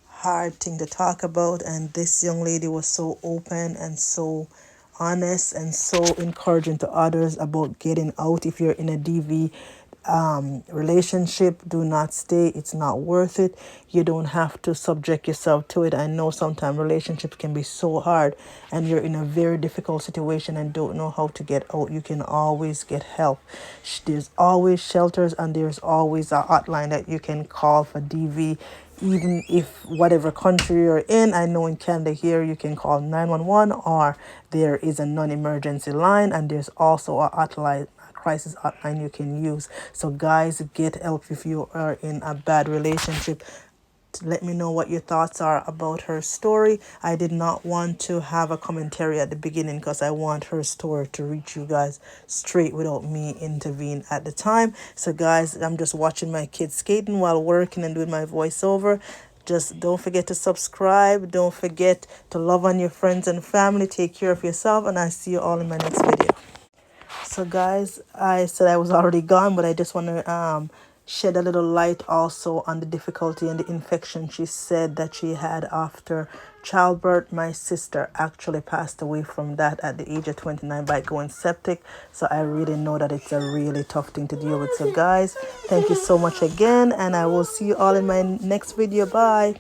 hard thing to talk about, and this young lady was so open and so honest and so encouraging to others about getting out. If you're in a DV relationship, do not stay. It's not worth it. You don't have to subject yourself to it. I know sometimes relationships can be so hard and you're in a very difficult situation and don't know how to get out. You can always get help. There's always shelters, and there's always a hotline that you can call for DV. Even if whatever country you're in, I know in Canada here you can call 911, or there is a non-emergency line, and there's also a hotline, crisis hotline you can use. So guys, get help if you are in a bad relationship. Let me know what your thoughts are about her story. I did not want to have a commentary at the beginning because I want her story to reach you guys straight without me intervene at the time. So guys, I'm just watching my kids skating while working and doing my voiceover. Just don't forget to subscribe. Don't forget to love on your friends and family. Take care of yourself, and I'll see you all in my next video. So guys, I said I was already gone, but I just want to shed a little light also on the difficulty and the infection she said that she had after childbirth. My sister actually passed away from that at the age of 29 by going septic. So I really know that it's a really tough thing to deal with. So guys, thank you so much again, and I will see you all in my next video. Bye.